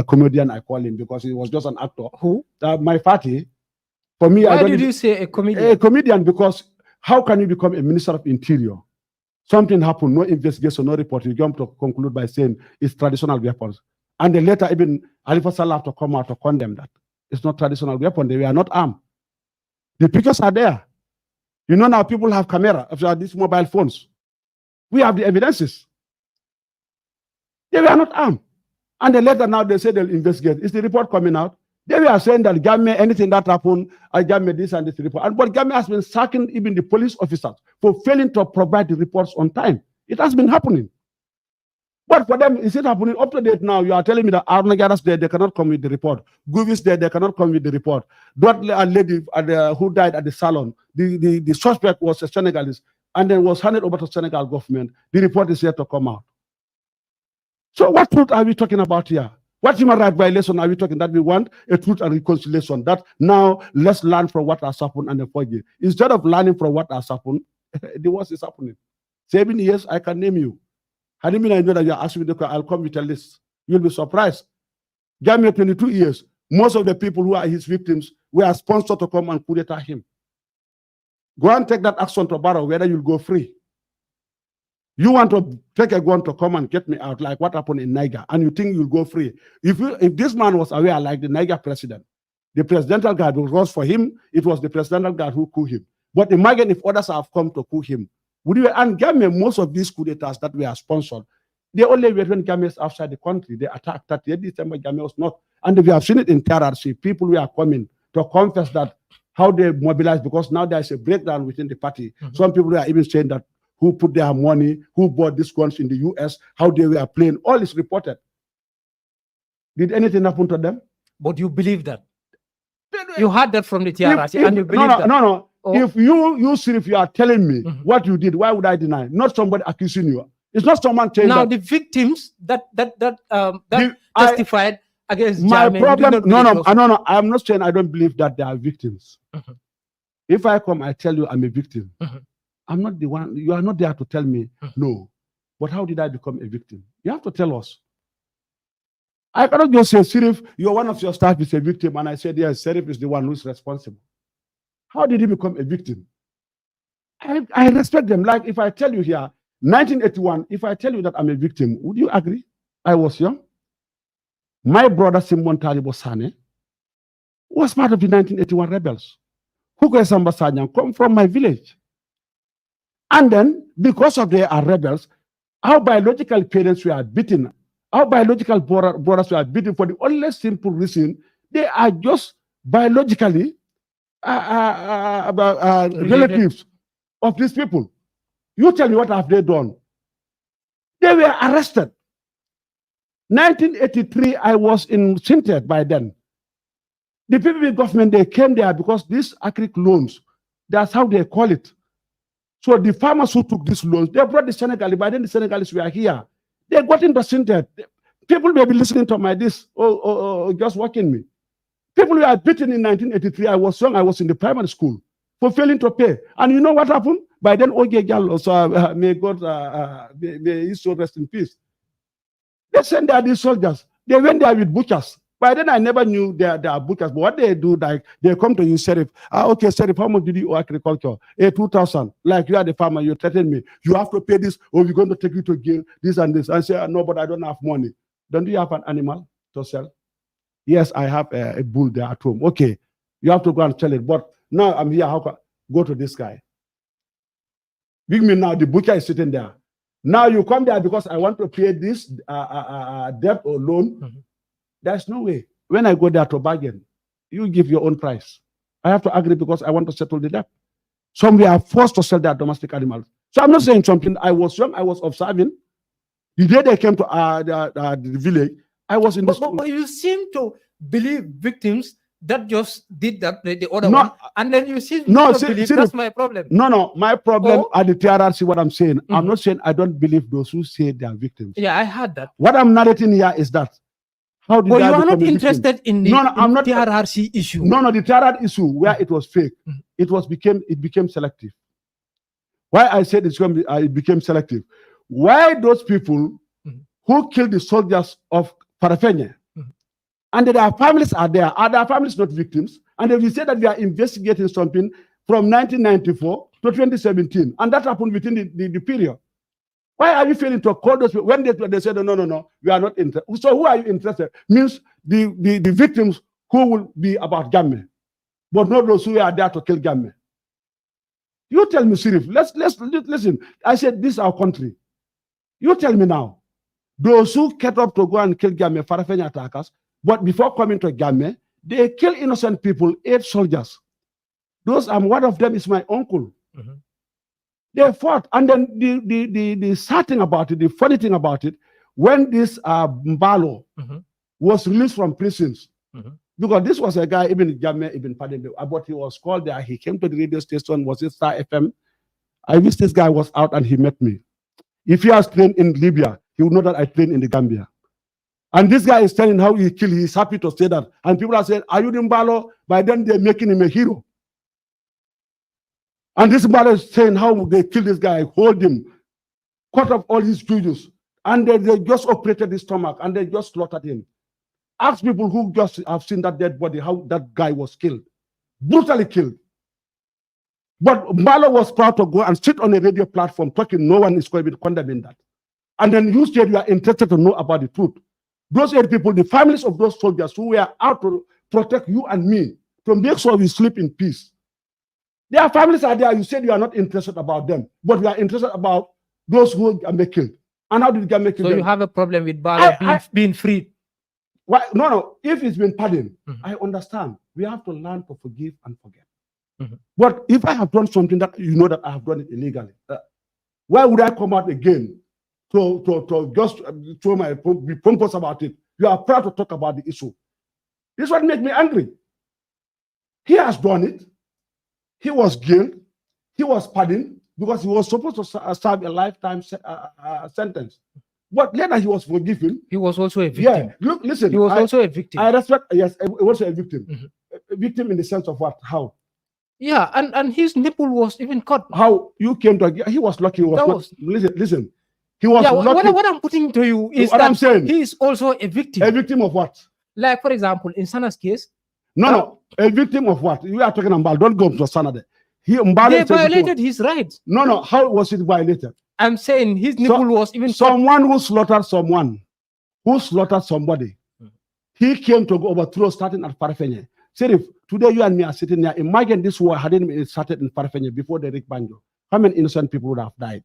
comedian, I call him because he was just an actor. Who? My party. For me, why did you say a comedian? A comedian, because how can you become a Minister of Interior? Something happened, no investigation, no report. You jump to conclude by saying it's traditional weapons. And then later, even Alifa Salah have to come out to condemn that. It's not traditional weapon. They were not armed. The pictures are there. You know now people have camera, these mobile phones. We have the evidences. They were not armed. And then later now they say they'll investigate. Is the report coming out? They were saying that Jammeh, anything that happened, Jammeh this and this report. But Jammeh has been sacking even the police officers for failing to provide the reports on time. It has been happening. But for them, is it happening up to date now? You are telling me that Aruna Gara's there, they cannot come with the report. Guvi's there, they cannot come with the report. That lady who died at the salon, the suspect was a Senegalese and then was handed over to Senegal government. The report is yet to come out. So what truth are we talking about here? What human rights violation are we talking that we want? A truth and reconciliation. That now let's learn from what has happened and forgive. Instead of learning from what has happened, the worst is happening. 7 years, I can name you. I didn't mean I know that you're asking me the question. I'll come with a list. You'll be surprised. Jammeh, 22 years. Most of the people who are his victims were sponsored to come and coup d'etat him. Go and take that action to Barrow, whether you'll go free. You want to take a gun to come and get me out, like what happened in Niger, and you think you'll go free. If this man was aware, like the Niger president, the presidential guard was for him, it was the presidential guard who coup him. But imagine if others have come to coup him. Would you, and Jammeh, most of these coup d'etats that were sponsored, they only were when Jammeh is outside the country. They attacked 30th December, Jammeh was not. And we have seen it in TRRC. People who are coming to confess that how they mobilize, because now there is a breakdown within the party. Some people are even saying that who put their money, who bought these guns in the US, how they were playing, all is reported. Did anything happen to them? But you believe that? You heard that from the TRRC and you believe that? No. Oh. If you are telling me what you did, why would I deny? Not somebody accusing you. It's not someone saying now that. The victims that testified against my Jammeh, problem. No. I'm not saying I don't believe that they are victims. If I come, I tell you I'm a victim. I'm not the one. You are not there to tell me no. But how did I become a victim? You have to tell us. I cannot just say, Sirif, one of your staff is a victim, and I said, yes, Sirif is the one who's responsible. How did he become a victim? I respect them. Like if I tell you here, 1981, if I tell you that I'm a victim, would you agree? I was young. My brother Simon Talibo Sanneh was part of the 1981 rebels. Hugo Samba Sanyang come from my village. And then, because of they are rebels, our biological parents were beaten. Our biological brothers were beaten for the only simple reason they are just biologically relatives of these people. You tell me what have they done? They were arrested. 1983, I was in Sintet by then. The PPP government, they came there because these agric loans, that's how they call it. So the farmers who took these loans, they brought the Senegalese. By then the Senegalese were here. They got into Sintet. People may be listening to my this or just watching me. People were beaten in 1983. I was young. I was in the primary school for failing to pay. And you know what happened? By then, Oge Jallo, so may God, may his soul rest in peace. They sent there these soldiers. They went there with butchers. By then, I never knew they are butchers. But what they do, like, they come to you, Sheriff. Okay, Sheriff, how much did you owe agriculture? 2,000. Like, you are the farmer, you threaten me. You have to pay this, or we're going to take you to jail, this and this. I say, no, but I don't have money. Don't you have an animal to sell? Yes, I have a bull there at home. Okay, you have to go and sell it. But now I'm here. How can go to this guy? Big me now. The butcher is sitting there. Now you come there because I want to pay this debt or loan. There's no way. When I go there to bargain, you give your own price. I have to agree because I want to settle the debt. Some we are forced to sell their domestic animals. So I'm not saying something. I was young. I was observing. The day they came to the village, I was in the school. But you seem to believe victims that just did that, the other one, and then you seem to believe that's my problem. No, my problem at the TRRC, what I'm saying, I'm not saying I don't believe those who say they are victims. Yeah, I heard that. What I'm narrating here is that, how did you are not interested in the I'm not, TRRC issue. No, the TRRC issue where it was fake, it became selective. Why I said it became selective? Why those people who killed the soldiers of Farafenye, and their families are there, are their families not victims? And if we say that we are investigating something from 1994 to 2017, and that happened within the period, why are you failing to call those people? When they said, no, we are not interested. So who are you interested? Means the victims who will be about Gamme, but not those who are there to kill Gamme. You tell me, Sirif, let's listen. I said, this is our country. You tell me now, those who get up to go and kill Gamme, Farafenye attackers, but before coming to Gamme, they kill innocent people, 8 soldiers. One of them is my uncle. They fought, and then the sad thing about it, the funny thing about it, when this Mbalo was released from prisons, because this was a guy, even Gamme, even Padembe, but he was called there. He came to the radio station, was it Star FM? I wish this guy was out and he met me. If he has trained in Libya, he would know that I trained in the Gambia. And this guy is telling how he killed. He's happy to say that. And people are saying, are you the Mbalo? By then they're making him a hero. And this Mbalo is saying how they killed this guy, hold him, cut off all his juices. And they just operated his stomach and they just slaughtered him. Ask people who just have seen that dead body, how that guy was killed. Brutally killed. But Mbalo was proud to go and sit on a radio platform talking, no one is going to be condemning that. And then you said you are interested to know about the truth. Those 8 people, the families of those soldiers who were out to protect you and me, to make sure we sleep in peace. Their families are there. You said you are not interested about them, but you are interested about those who are killed. And how did Gamme kill them? So you have a problem with Mbalo being freed? Why? No. If it's been pardoned, I understand. We have to learn to forgive and forget. But if I have done something that you know that I have done it illegally, why would I come out again to just throw my be pompous about it? You are proud to talk about the issue. This is what makes me angry. He has done it. He was jailed. He was pardoned because he was supposed to serve a lifetime sentence. But later he was forgiven. He was also a victim. Yeah, look, listen. He was also a victim. I respect. Yes, also a victim. A victim in the sense of what? How? Yeah, and his nipple was even cut. How you came to? He was lucky. He was not. Listen. He was lucky. What I'm putting to you is what that I'm saying. He is also a victim. A victim of what? Like, for example, in Sana's case. No. A victim of what? You are talking about. Don't go to Sana there. They violated his rights. No. How was it violated? I'm saying his nipple was even someone who slaughtered someone, who slaughtered somebody. He came to go overthrow starting at Farafenye. Serif, today you and me are sitting here. Imagine this war hadn't been started in Farafenye before the Rick Banjo. How many innocent people would have died?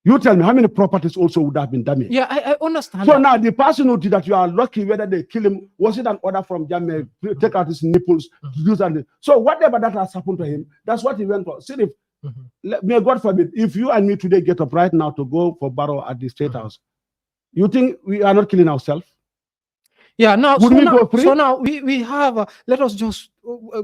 You tell me how many properties also would have been damaged. Yeah, I understand. So now the person who did that, you are lucky whether they kill him. Was it an order from Jammeh? Take out his nipples, do something. So whatever that has happened to him, that's what he went for. See, if may God forbid, if you and me today get up right now to go for barrow at the State House, you think we are not killing ourselves? Yeah, now so now we have let us just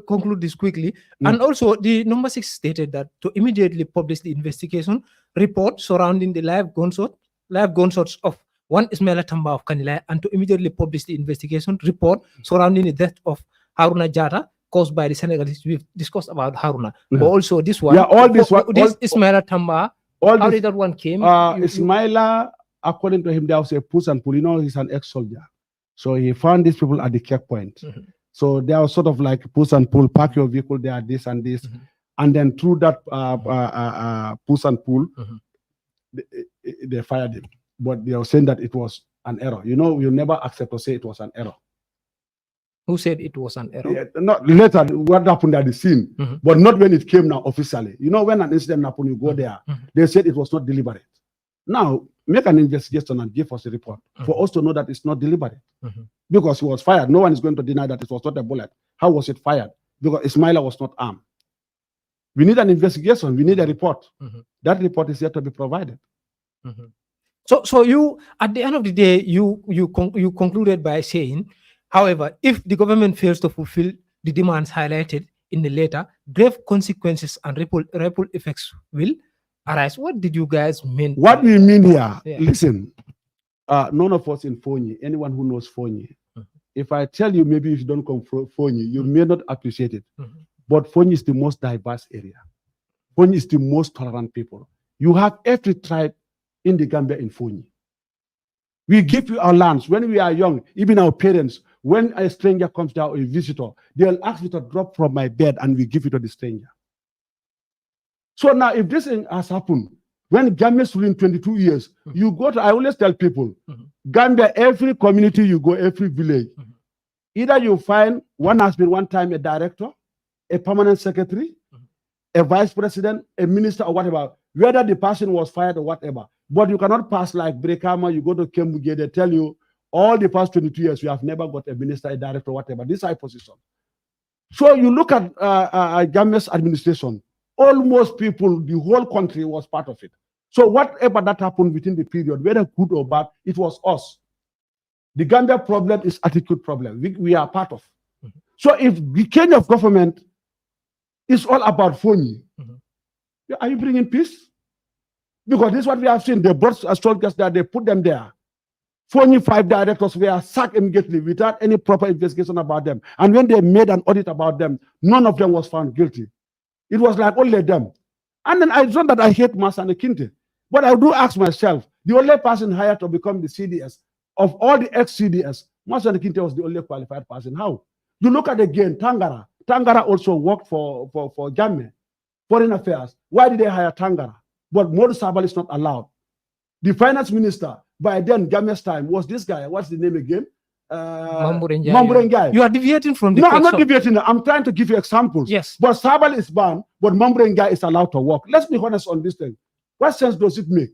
conclude this quickly. And also the number 6 stated that to immediately publish the investigation report surrounding the live gunshots of one Ismaila Tamba of Kanilai, and to immediately publish the investigation report surrounding the death of Haruna Jata caused by the Senegalese. We've discussed about Haruna, but also this one. Yeah, all this one. This Ismaila Tamba. How did that one came? Ismaila, according to him, there was a push and pull. You know, he's an ex-soldier, so he found these people at the checkpoint. So they are sort of like push and pull. Park your vehicle there, this and this, and then through that push and pull, they fired him. But they were saying that it was an error. You know, you never accept to say it was an error. Who said it was an error? Yeah, not later, what happened at the scene, but not when it came now officially. You know, when an incident happened, you go there. They said it was not deliberate. Now, make an investigation and give us a report for us to know that it's not deliberate. Because he was fired. No one is going to deny that it was not a bullet. How was it fired? Because Ismaila was not armed. We need an investigation. We need a report. That report is yet to be provided. So you, at the end of the day, you concluded by saying, however, if the government fails to fulfill the demands highlighted in the letter, grave consequences and ripple effects will arise. What did you guys mean? What we mean here, listen, none of us in Foni, anyone who knows Foni, if I tell you, maybe if you don't come from Foni, you may not appreciate it. But Foni is the most diverse area. Foni is the most tolerant people. You have every tribe in the Gambia in Foni. We give you our lands. When we are young, even our parents, when a stranger comes down or a visitor, they'll ask me to drop from my bed and we give it to the stranger. So now, if this thing has happened, when Gambia is ruling 22 years, you go to, I always tell people, Gambia, every community you go, every village, either you find one has been one time a director, a permanent secretary, a vice president, a minister or whatever, whether the person was fired or whatever. But you cannot pass like Brekama, you go to Kembuge, they tell you, all the past 22 years, we have never got a minister, a director, whatever. This is high position. So you look at Gambia's administration, almost people, the whole country was part of it. So whatever that happened within the period, whether good or bad, it was us. The Gambia problem is attitude problem. We are part of. So if the change of government is all about Foni, are you bringing peace? Because this is what we have seen. They brought soldiers there, they put them there. 45 directors were sacked immediately without any proper investigation about them. And when they made an audit about them, none of them was found guilty. It was like only them. And then it's not that I hate Masane Kinte, but I do ask myself, the only person hired to become the CDS, of all the ex-CDS, Masane Kinte was the only qualified person. How? You look at again, Tangara. Tangara also worked for Jammeh, Foreign Affairs. Why did they hire Tangara? But Modu Sabal is not allowed. The finance minister, by then, Jammeh's time, was this guy. What's the name again? Mamburengai. You are deviating from the No, question. I'm not deviating. I'm trying to give you examples. Yes. But Sabal is banned, but Mamburengai is allowed to work. Let's be honest on this thing. What sense does it make?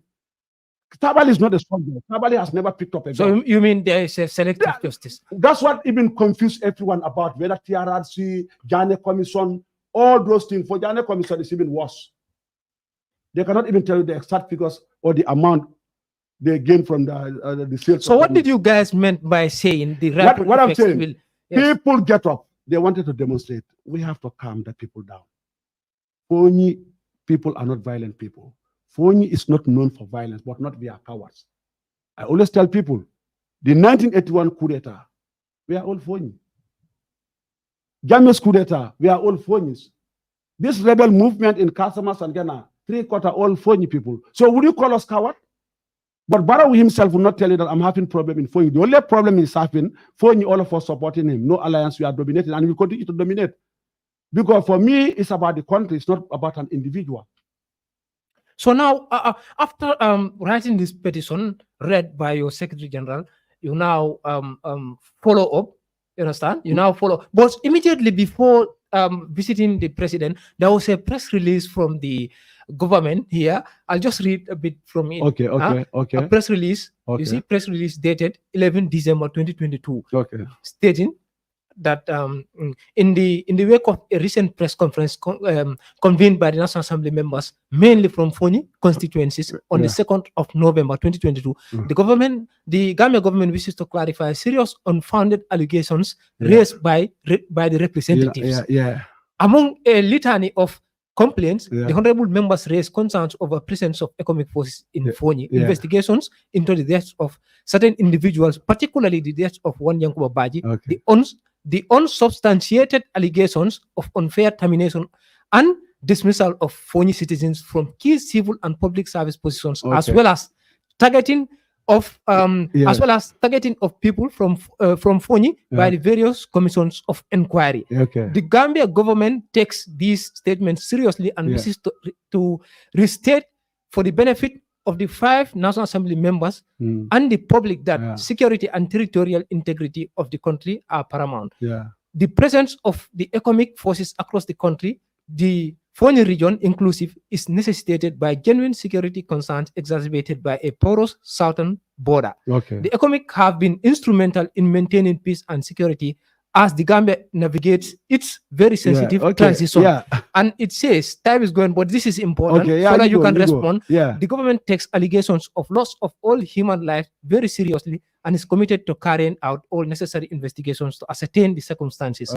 Sabal is not a soldier. Sabal has never picked up a gun. So you mean there is a selective justice? That's what even confused everyone about whether TRRC, Janneh Commission, all those things. For Janneh Commission, it's even worse. They cannot even tell you the exact figures or the amount they gain from the sales. So what did you guys meant by saying the what I'm saying? Will, yes. People get up. They wanted to demonstrate. We have to calm the people down. Foni people are not violent people. Foni is not known for violence, but not we are cowards. I always tell people, the 1981 coup d'etat, we are all Foni. Jammeh's coup d'etat, we are all Fonis. This rebel movement in Casamas and Ghana, 3/4 all Foni people. So would you call us coward? But Barrow himself will not tell you that I'm having problem in Foni. The only problem is having Foni, all of us supporting him. No alliance, we are dominating, and we continue to dominate. Because for me, it's about the country, it's not about an individual. So now, after writing this petition read by your Secretary General, you now follow up. You understand? You now follow. But immediately before visiting the president, there was a press release from the government here. I'll just read a bit from it. Okay. A press release. You see, press release dated 11 December 2022. Okay. Stating that in the wake of a recent press conference convened by the National Assembly members, mainly from Foni constituencies, on the 2nd of November 2022, the Gambia government wishes to clarify serious unfounded allegations raised by the representatives. Yeah. Among a litany of complaints, the honorable members raised concerns over presence of economic forces in Foni, investigations into the deaths of certain individuals, particularly the deaths of one Yankuba Baji, the unsubstantiated allegations of unfair termination and dismissal of Foni citizens from key civil and public service positions, as well as targeting of people from Foni by the various commissions of inquiry. The Gambia government takes these statements seriously and wishes to restate for the benefit of the 5 National Assembly members and the public that security and territorial integrity of the country are paramount. The presence of the economic forces across the country, the Foni region inclusive, is necessitated by genuine security concerns exacerbated by a porous southern border. The economic have been instrumental in maintaining peace and security as the Gambia navigates its very sensitive transition. And it says, time is going, but this is important so that you can respond. The government takes allegations of loss of all human life very seriously and is committed to carrying out all necessary investigations to ascertain the circumstances.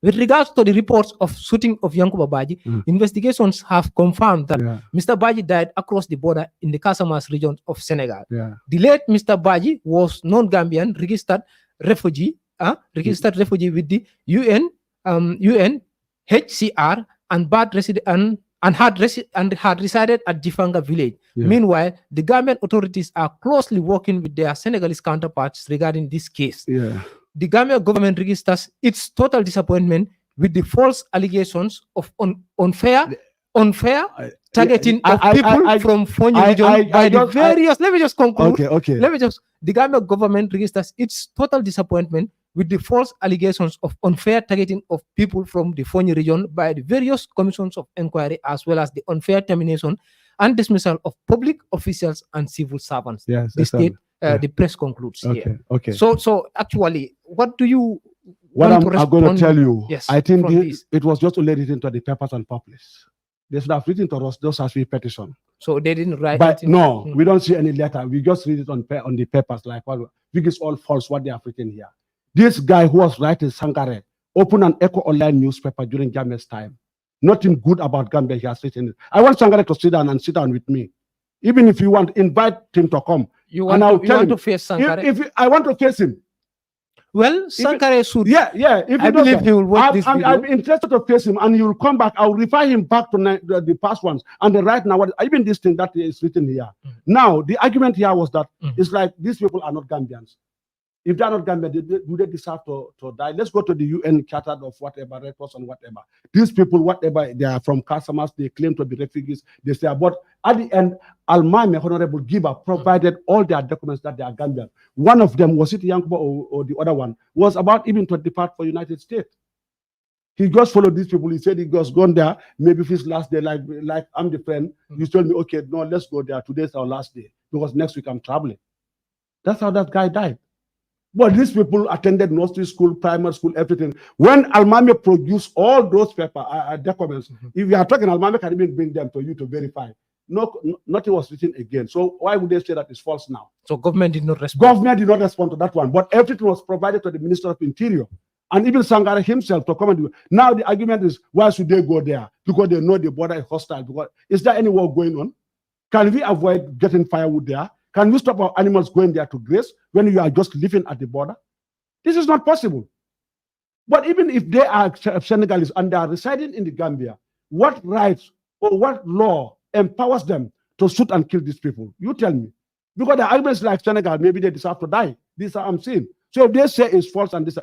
With regards to the reports of shooting of Yankuba Baji, investigations have confirmed that Mr. Baji died across the border in the Casamance region of Senegal. The late Mr. Baji was non-Gambian registered refugee with the UNHCR and had resided at Jifanga village. Meanwhile, the Gambian authorities are closely working with their Senegalese counterparts regarding this case. The Gambia government registers its total disappointment with the false allegations of unfair targeting of people from Foni region by the various. Let me just conclude. The Gambia government registers its total disappointment with the false allegations of unfair targeting of people from the Foni region by the various commissions of inquiry, as well as the unfair termination and dismissal of public officials and civil servants. The press concludes here. So actually, what do you I'm going to tell you, I think it was just related into the papers and published. They should have written to us just as we petition. So they didn't write but it? No, we don't see any letter. We just read it on the papers, like what is all false, what they have written here. This guy who was writing Sankare opened an Echo Online newspaper during Gambia's time. Nothing good about Gambia he has written it. I want Sankare to sit down with me. Even if you want, invite him to come. You want to face Sankare? If I want to face him. Well, Sankare should. If I believe he will watch this video. I'm interested to face him, and he will come back. I will refer him back to the past ones. And right now, even this thing that is written here. Now, the argument here was that it's like these people are not Gambians. If they are not Gambian, do they deserve to die? Let's go to the UN Charter of whatever, Red Cross and whatever. These people, whatever, they are from Casamance, they claim to be refugees. They say, but at the end, Almame, Honorable Giver, provided all their documents that they are Gambian. One of them, was it Yankuba or the other one, was about even to depart for United States. He just followed these people. He said he was gone there, maybe his last day, like I'm the friend. You told me, okay, no, let's go there. Today's our last day because next week I'm traveling. That's how that guy died. But these people attended nursery school, primary school, everything. When Almame produced all those documents, if you are talking, Almame can even bring them to you to verify. No, nothing was written again. So why would they say that it's false now? So government did not respond. Government did not respond to that one, but everything was provided to the Minister of Interior. And even Sangare himself to come and do it. Now the argument is, why should they go there? Because they know the border is hostile. Because is there any war going on? Can we avoid getting firewood there? Can we stop our animals going there to graze when you are just living at the border? This is not possible. But even if they are Senegalese and they are residing in the Gambia, what rights or what law empowers them to shoot and kill these people? You tell me. Because the arguments like Senegal, maybe they deserve to die. This I'm saying. So if they say it's false and this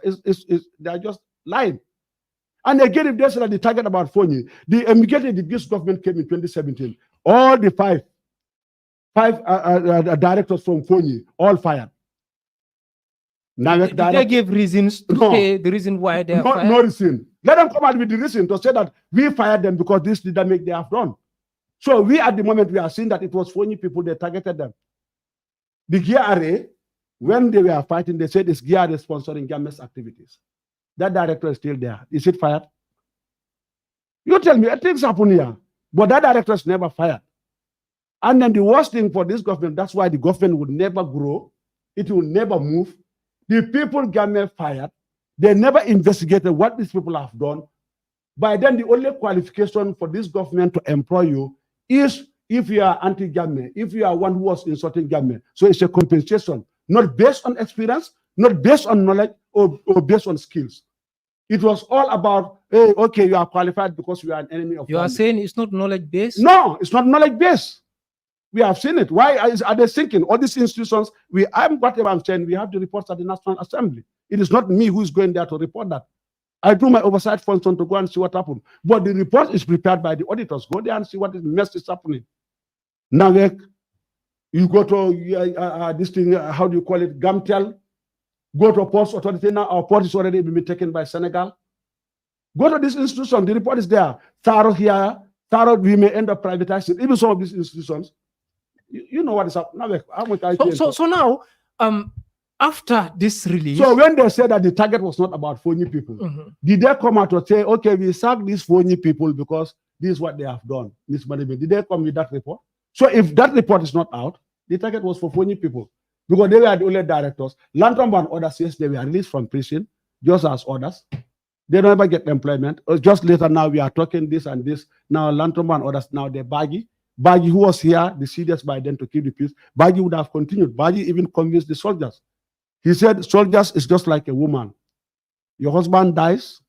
they are just lying. And again, if they say that the target about Foni, immediately the British government came in 2017, all the five directors from Foni, all fired. Did they give reasons to say the reason why they are fired? No reason. Let them come out with the reason to say that we fired them because this did not make they have done. So we at the moment we are seeing that it was Foni people, they targeted them. The GRA, when they were fighting, they said it's GRA sponsoring Gambia's activities. That director is still there. Is it fired? You tell me, things happen here. But that director is never fired. And then the worst thing for this government, that's why the government would never grow. It will never move. The people Gambia fired, they never investigated what these people have done. By then, the only qualification for this government to employ you is if you are anti-government, if you are one who was insulting government. So it's a compensation, not based on experience, not based on knowledge, or based on skills. It was all about, hey, okay, you are qualified because you are an enemy of You are government. saying it's not knowledge-based? No, it's not knowledge-based. We have seen it. Why are they thinking? All these institutions, whatever I'm saying, we have the reports at the National Assembly. It is not me who is going there to report that. I do my oversight function to go and see what happened. But the report is prepared by the auditors. Go there and see what mess is happening. Now, you go to this thing, how do you call it, Gamtel. Go to Ports Authority. Now our port is already been taken by Senegal. Go to this institution. The report is there. Thorough here. Thorough, we may end up privatizing. Even some of these institutions. You know what is happening. So now, after this release. So when they said that the target was not about Foni people, did they come out to say, okay, we sacked these Foni people because this is what they have done, mismanagement? Did they come with that report? So if that report is not out, the target was for Foni people because they were the only directors. Lantern and others, yes, they were released from prison just as others. They never get employment. Just later now we are talking this and this. Now Lantern and others, now they're Baggy. Baggy, who was here, the CDS by then to keep the peace, Baggy would have continued. Baggy even convinced the soldiers. He said, soldiers is just like a woman. Your husband dies,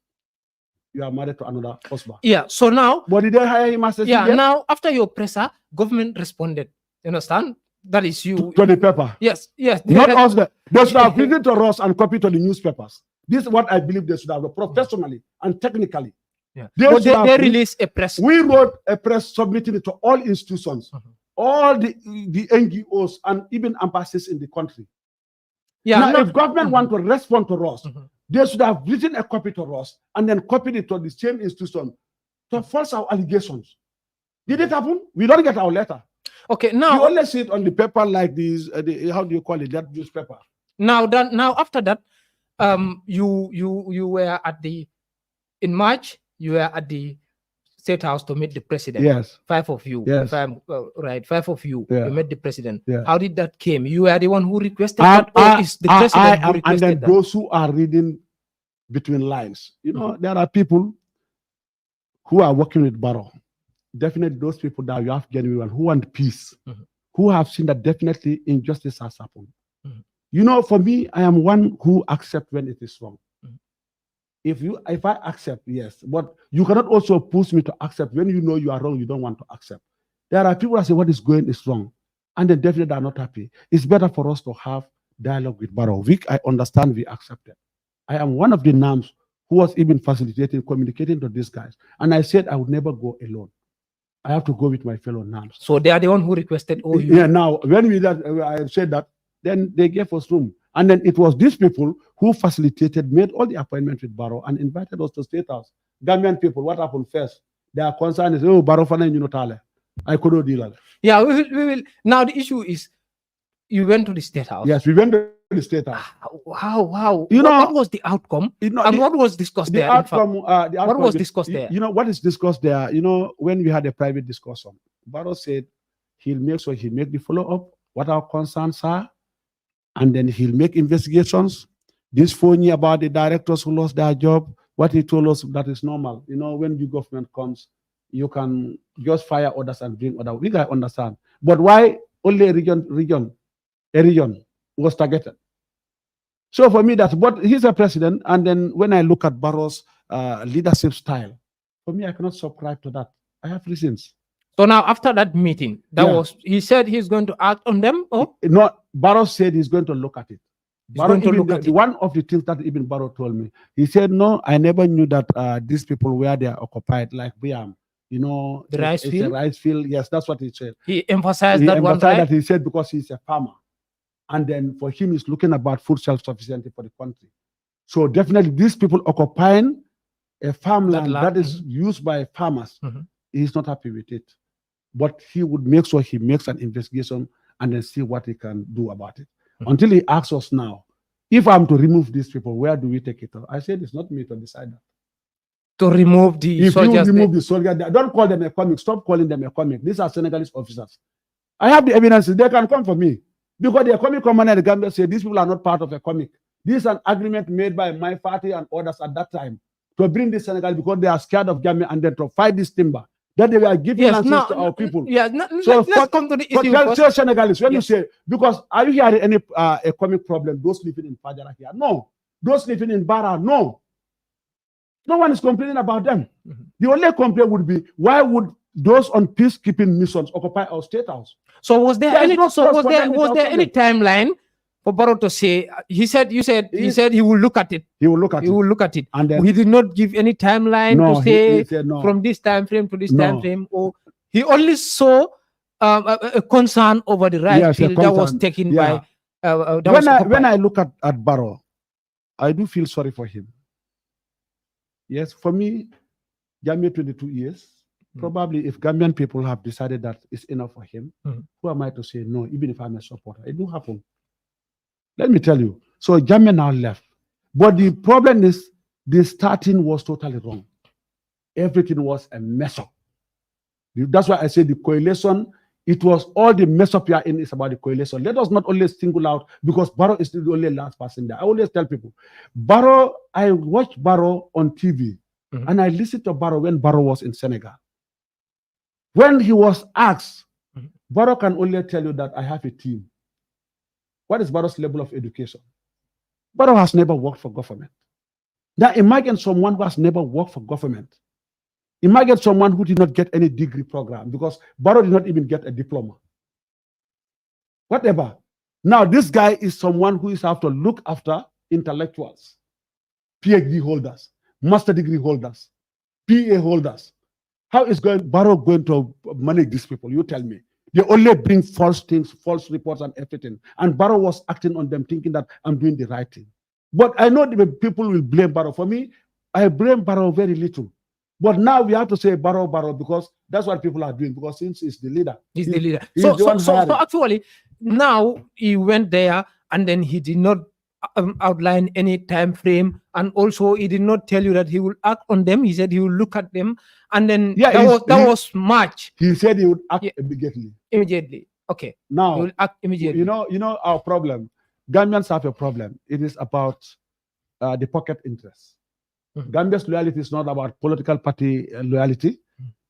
you are married to another husband. Yeah, so now. But did they hire him as a CDS? Now, after your presser, government responded. You understand? That is you. To the paper. Yes. Not us. They should have written to us and copied to the newspapers. This is what I believe they should have done, professionally and technically. Yeah. They released a press. We wrote a press submitting it to all institutions, all the NGOs, and even embassies in the country. Yeah. Now, if government want to respond to us, they should have written a copy to us and then copied it to the same institution to false our allegations. Did it happen? We don't get our letter. Okay, now we only see it on the paper like this. How do you call it? That newspaper. Now after that, you were in March. You were at the State House to meet the president. Yes. 5 of you. Yes. If I'm right, 5 of you. Yeah. You met the president. Yeah. How did that came? You were the one who requested that, or is the president who requested and then that? those who are reading between lines, there are people who are working with Barrow. Definitely those people that you have genuine who want peace, who have seen that definitely injustice has happened. For me, I am one who accepts when it is wrong. If I accept, yes, but you cannot also push me to accept when you know you are wrong, you don't want to accept. There are people that say what is going is wrong, and then definitely they are not happy. It's better for us to have dialogue with Barrow. I understand, we accept it. I am one of the NAMs who was even facilitating, communicating to these guys. And I said I would never go alone. I have to go with my fellow NAMs. So they are the one who requested OU? Yeah, now, when I said that, then they gave us room. And then it was these people who facilitated, made all the appointments with Barrow and invited us to State House. Gambian people, what happened first? Their concern is, Barrow fana tale. I couldn't deal with it. Yeah, we will. Now the issue is, you went to the State House. Yes, we went to the State House. Wow. What was the outcome? And what was discussed there? What was discussed there? What is discussed there? When we had a private discussion, Barrow said he'll make sure he make the follow-up, what our concerns are, and then he'll make investigations. This phony about the directors who lost their job, what he told us, that is normal. When the government comes, you can just fire others and bring others. We can understand. But why only a region was targeted? So for me, but he's a president. And then when I look at Barrow's leadership style, for me, I cannot subscribe to that. I have reasons. So now, after that meeting, he said he's going to act on them? Or? No, Barrow said he's going to look at it. One of the things that even Barrow told me, he said, no, I never knew that these people where they are occupied, like Biam, the rice field? It's a rice field. Yes, that's what he said. He emphasized that he said because he's a farmer. And then for him, he's looking about food self-sufficiency for the country. So definitely these people occupying a farmland that is used by farmers, he's not happy with it. But he would make sure he makes an investigation and then see what he can do about it. Until he asks us now, if I'm to remove these people, where do we take it? I said it's not me to decide that. To remove the soldiers? If you remove the soldiers, don't call them a comic. Stop calling them a comic. These are Senegalese officers. I have the evidence. They can come for me. Because the comic commander in the Gambia said these people are not part of a comic. This is an agreement made by my party and others at that time to bring this Senegal because they are scared of Gambia and then to fight this timber. That they were giving answers to our people. Yeah, So let's come to the issue first. Tell Senegalese, when you say, because are you hearing any economic problem, those living in Fajara here? No. Those living in Bara, no. No one is complaining about them. The only complaint would be, why would those on peacekeeping missions occupy our state house? So was there any timeline for Barrow to say? You said he will look at it. He will look at it. And then he did not give any timeline to say he said no. From this time frame to this time frame, or he only saw a concern over the rice field that was taken by. When I look at Barrow, I do feel sorry for him. Yes, for me, Gambia 22 years. Probably if Gambian people have decided that it's enough for him, who am I to say no, even if I'm a supporter? It do happen. Let me tell you. So Gambia now left. But the problem is the starting was totally wrong. Everything was a mess up. That's why I say the coalition, it was all the mess up here in is about the coalition. Let us not only single out because Barrow is the only last person there. I always tell people, Barrow, I watch Barrow on TV and I listened to Barrow when Barrow was in Senegal. When he was asked, Barrow can only tell you that I have a team. What is Barrow's level of education? Barrow has never worked for government. Now imagine someone who has never worked for government. Imagine someone who did not get any degree program because Barrow did not even get a diploma. Whatever. Now this guy is someone who is have to look after intellectuals, PhD holders, master degree holders, PA holders. How is Barrow going to manage these people? You tell me. They only bring false things, false reports and everything. And Barrow was acting on them thinking that I'm doing the right thing. But I know the people will blame Barrow. For me, I blame Barrow very little. But now we have to say Barrow because that's what people are doing because since he's the leader. He's the leader. So actually, now he went there and then he did not outline any time frame, and also he did not tell you that he will act on them. He said he will look at them, and then that was March. He said he would act immediately. Immediately. Okay. Now he will act immediately. You know our problem. Gambians have a problem. It is about the pocket interest. Gambia's loyalty is not about political party loyalty.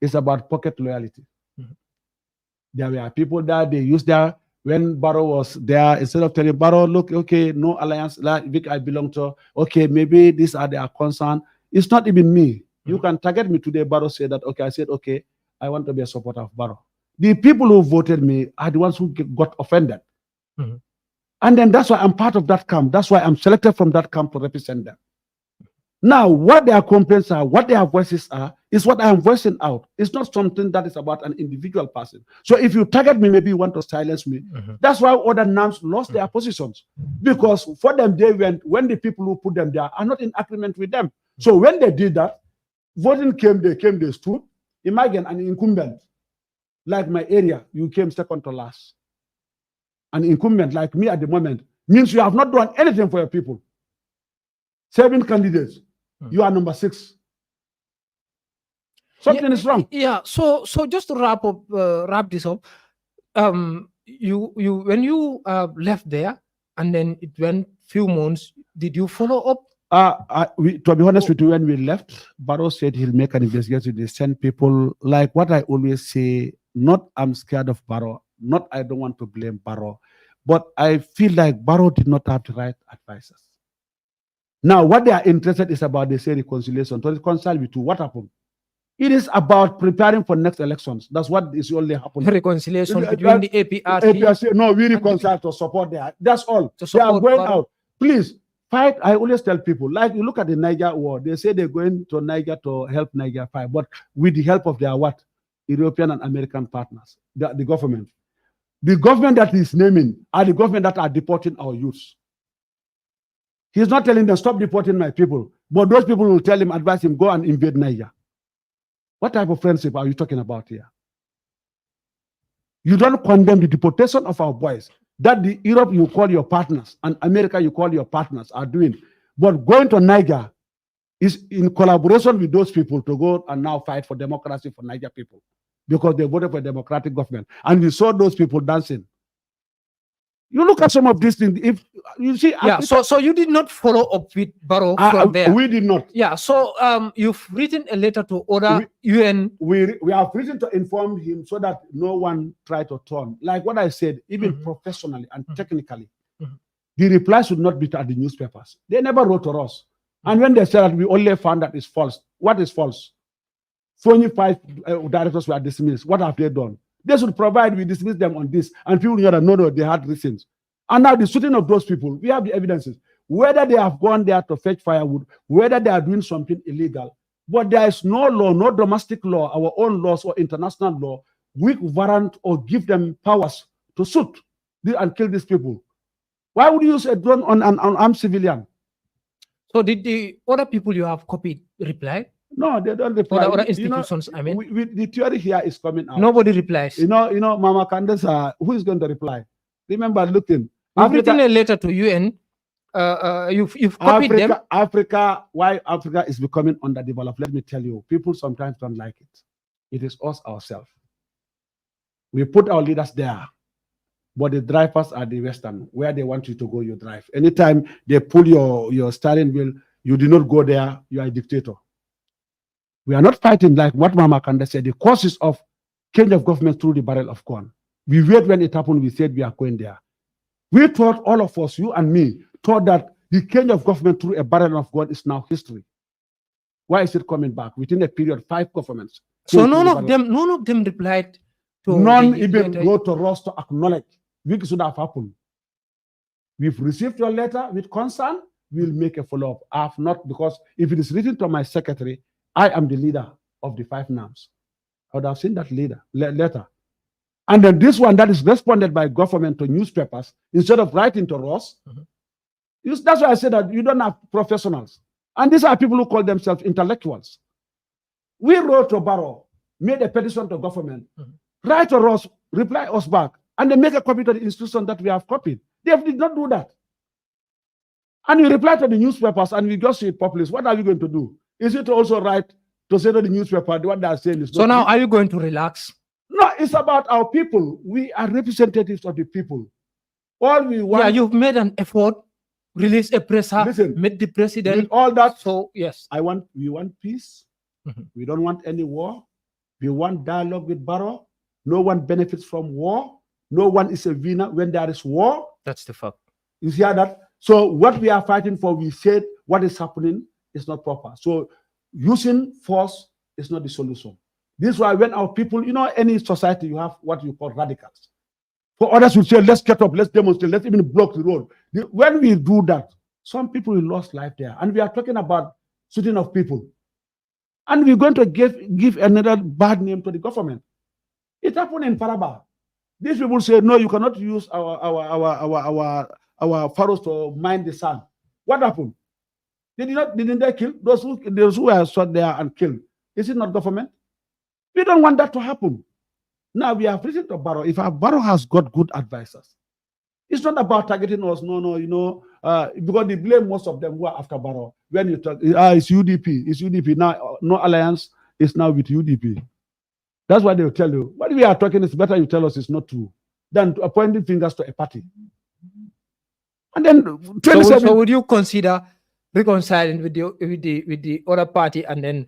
It's about pocket loyalty. There were people that they used there. When Barrow was there, instead of telling Barrow, look, okay, no alliance, like Vic I belong to, okay, maybe these are their concern. It's not even me. You can target me today. Barrow said that, okay, I said, okay, I want to be a supporter of Barrow. The people who voted me are the ones who got offended. And then that's why I'm part of that camp. That's why I'm selected from that camp to represent them. Now, what their complaints are, what their voices are, is what I am voicing out. It's not something that is about an individual person. So if you target me, maybe you want to silence me. That's why other NAMs lost their positions. Because for them, they went, when the people who put them there are not in agreement with them. So when they did that, voting came, they stood. Imagine an incumbent, like my area, you came second to last. An incumbent like me at the moment means you have not done anything for your people. 7 candidates. You are number 6. Something is wrong. Yeah. So just to wrap this up, you when you left there and then it went few months, did you follow up? To be honest with you, when we left, Barrow said he'll make an investigation. They send people like what I always say. Not I'm scared of Barrow. Not I don't want to blame Barrow, but I feel like Barrow did not have the right advisors. Now, what they are interested is about, they say, reconciliation. To reconcile with you, what happened? It is about preparing for next elections. That's what is only happening. Reconciliation between the APRC. No, we reconcile to support that. That's all. They are going out. Please, fight. I always tell people, like you look at the Niger war, they say they're going to Niger to help Niger fight, but with the help of their what? European and American partners, the government. The government that he's naming are the government that are deporting our youths. He's not telling them, stop deporting my people. But those people will tell him, advise him, go and invade Niger. What type of friendship are you talking about here? You don't condemn the deportation of our boys. That the Europe you call your partners and America you call your partners are doing. But going to Niger is in collaboration with those people to go and now fight for democracy for Niger people. Because they voted for a democratic government. And we saw those people dancing. You look at some of these things. If you see, yeah. So you did not follow up with Barrow from there. We did not. Yeah. So you've written a letter to other UN. We have written to inform him so that no one try to turn. Like what I said, even professionally and technically, the reply should not be at the newspapers. They never wrote to us. And when they said that, we only found that it's false. What is false? 25 directors were dismissed. What have they done? They should provide, we dismiss them on this. And people know that no, they had reasons. And now the shooting of those people, we have the evidences. Whether they have gone there to fetch firewood, whether they are doing something illegal, but there is no law, no domestic law, our own laws or international law, which warrant or give them powers to shoot and kill these people. Why would you use a drone on an armed civilian? So did the other people you have copied reply? No, they don't reply. Other institutions, I mean, the theory here is coming out. Nobody replies. You know, Mama Candace, who is going to reply? Remember, looking. You've written a letter to UN. You've copied them. Why Africa is becoming underdeveloped? Let me tell you, people sometimes don't like it. It is us ourselves. We put our leaders there, but the drivers are the Western. Where they want you to go, you drive. Anytime they pull your steering wheel, you do not go there, you are a dictator. We are not fighting like what Mama Kanda said, the causes of change of government through the barrel of corn. We wait when it happened, we said we are going there. We thought, all of us, you and me, thought that the change of government through a barrel of corn is now history. Why is it coming back? Within a period, 5 governments. So none of them replied to none even go to us to acknowledge which should have happened. We've received your letter with concern, we'll make a follow-up. I have not, because if it is written to my secretary, I am the leader of the 5 NAMs. I would have seen that letter. And then this one that is responded by government to newspapers, instead of writing to us, that's why I said that you don't have professionals. And these are people who call themselves intellectuals. We wrote to Barrow, made a petition to government, write to us, reply us back, and they make a copy to the institution that we have copied. They did not do that. And we reply to the newspapers and we just see it populist. What are we going to do? Is it also right to say to the newspaper what they are saying is not so now true? Are you going to relax? No, it's about our people. We are representatives of the people. All we want. Yeah, you've made an effort, release a presser, meet the president. With all that, so yes. We want peace. We don't want any war. We want dialogue with Barrow. No one benefits from war. No one is a winner when there is war. That's the fact. You hear that? So what we are fighting for, we said what is happening is not proper. So using force is not the solution. This is why when our people, any society, you have what you call radicals. For others will say, let's get up, let's demonstrate, let's even block the road. When we do that, some people will lost life there. And we are talking about shooting of people. And we're going to give another bad name to the government. It happened in Paraba. These people say, no, you cannot use our pharaohs to mine the sand. What happened? Didn't they kill those who were shot there and killed? Is it not government? We don't want that to happen. Now we have written to Barrow. If our Barrow has got good advisors, it's not about targeting us. No, because they blame most of them who are after Barrow. When you talk, it's UDP. Now, no alliance is now with UDP. That's why they will tell you. What we are talking is better you tell us it's not true than pointing fingers to a party. And then so would you consider reconciling with the other party and then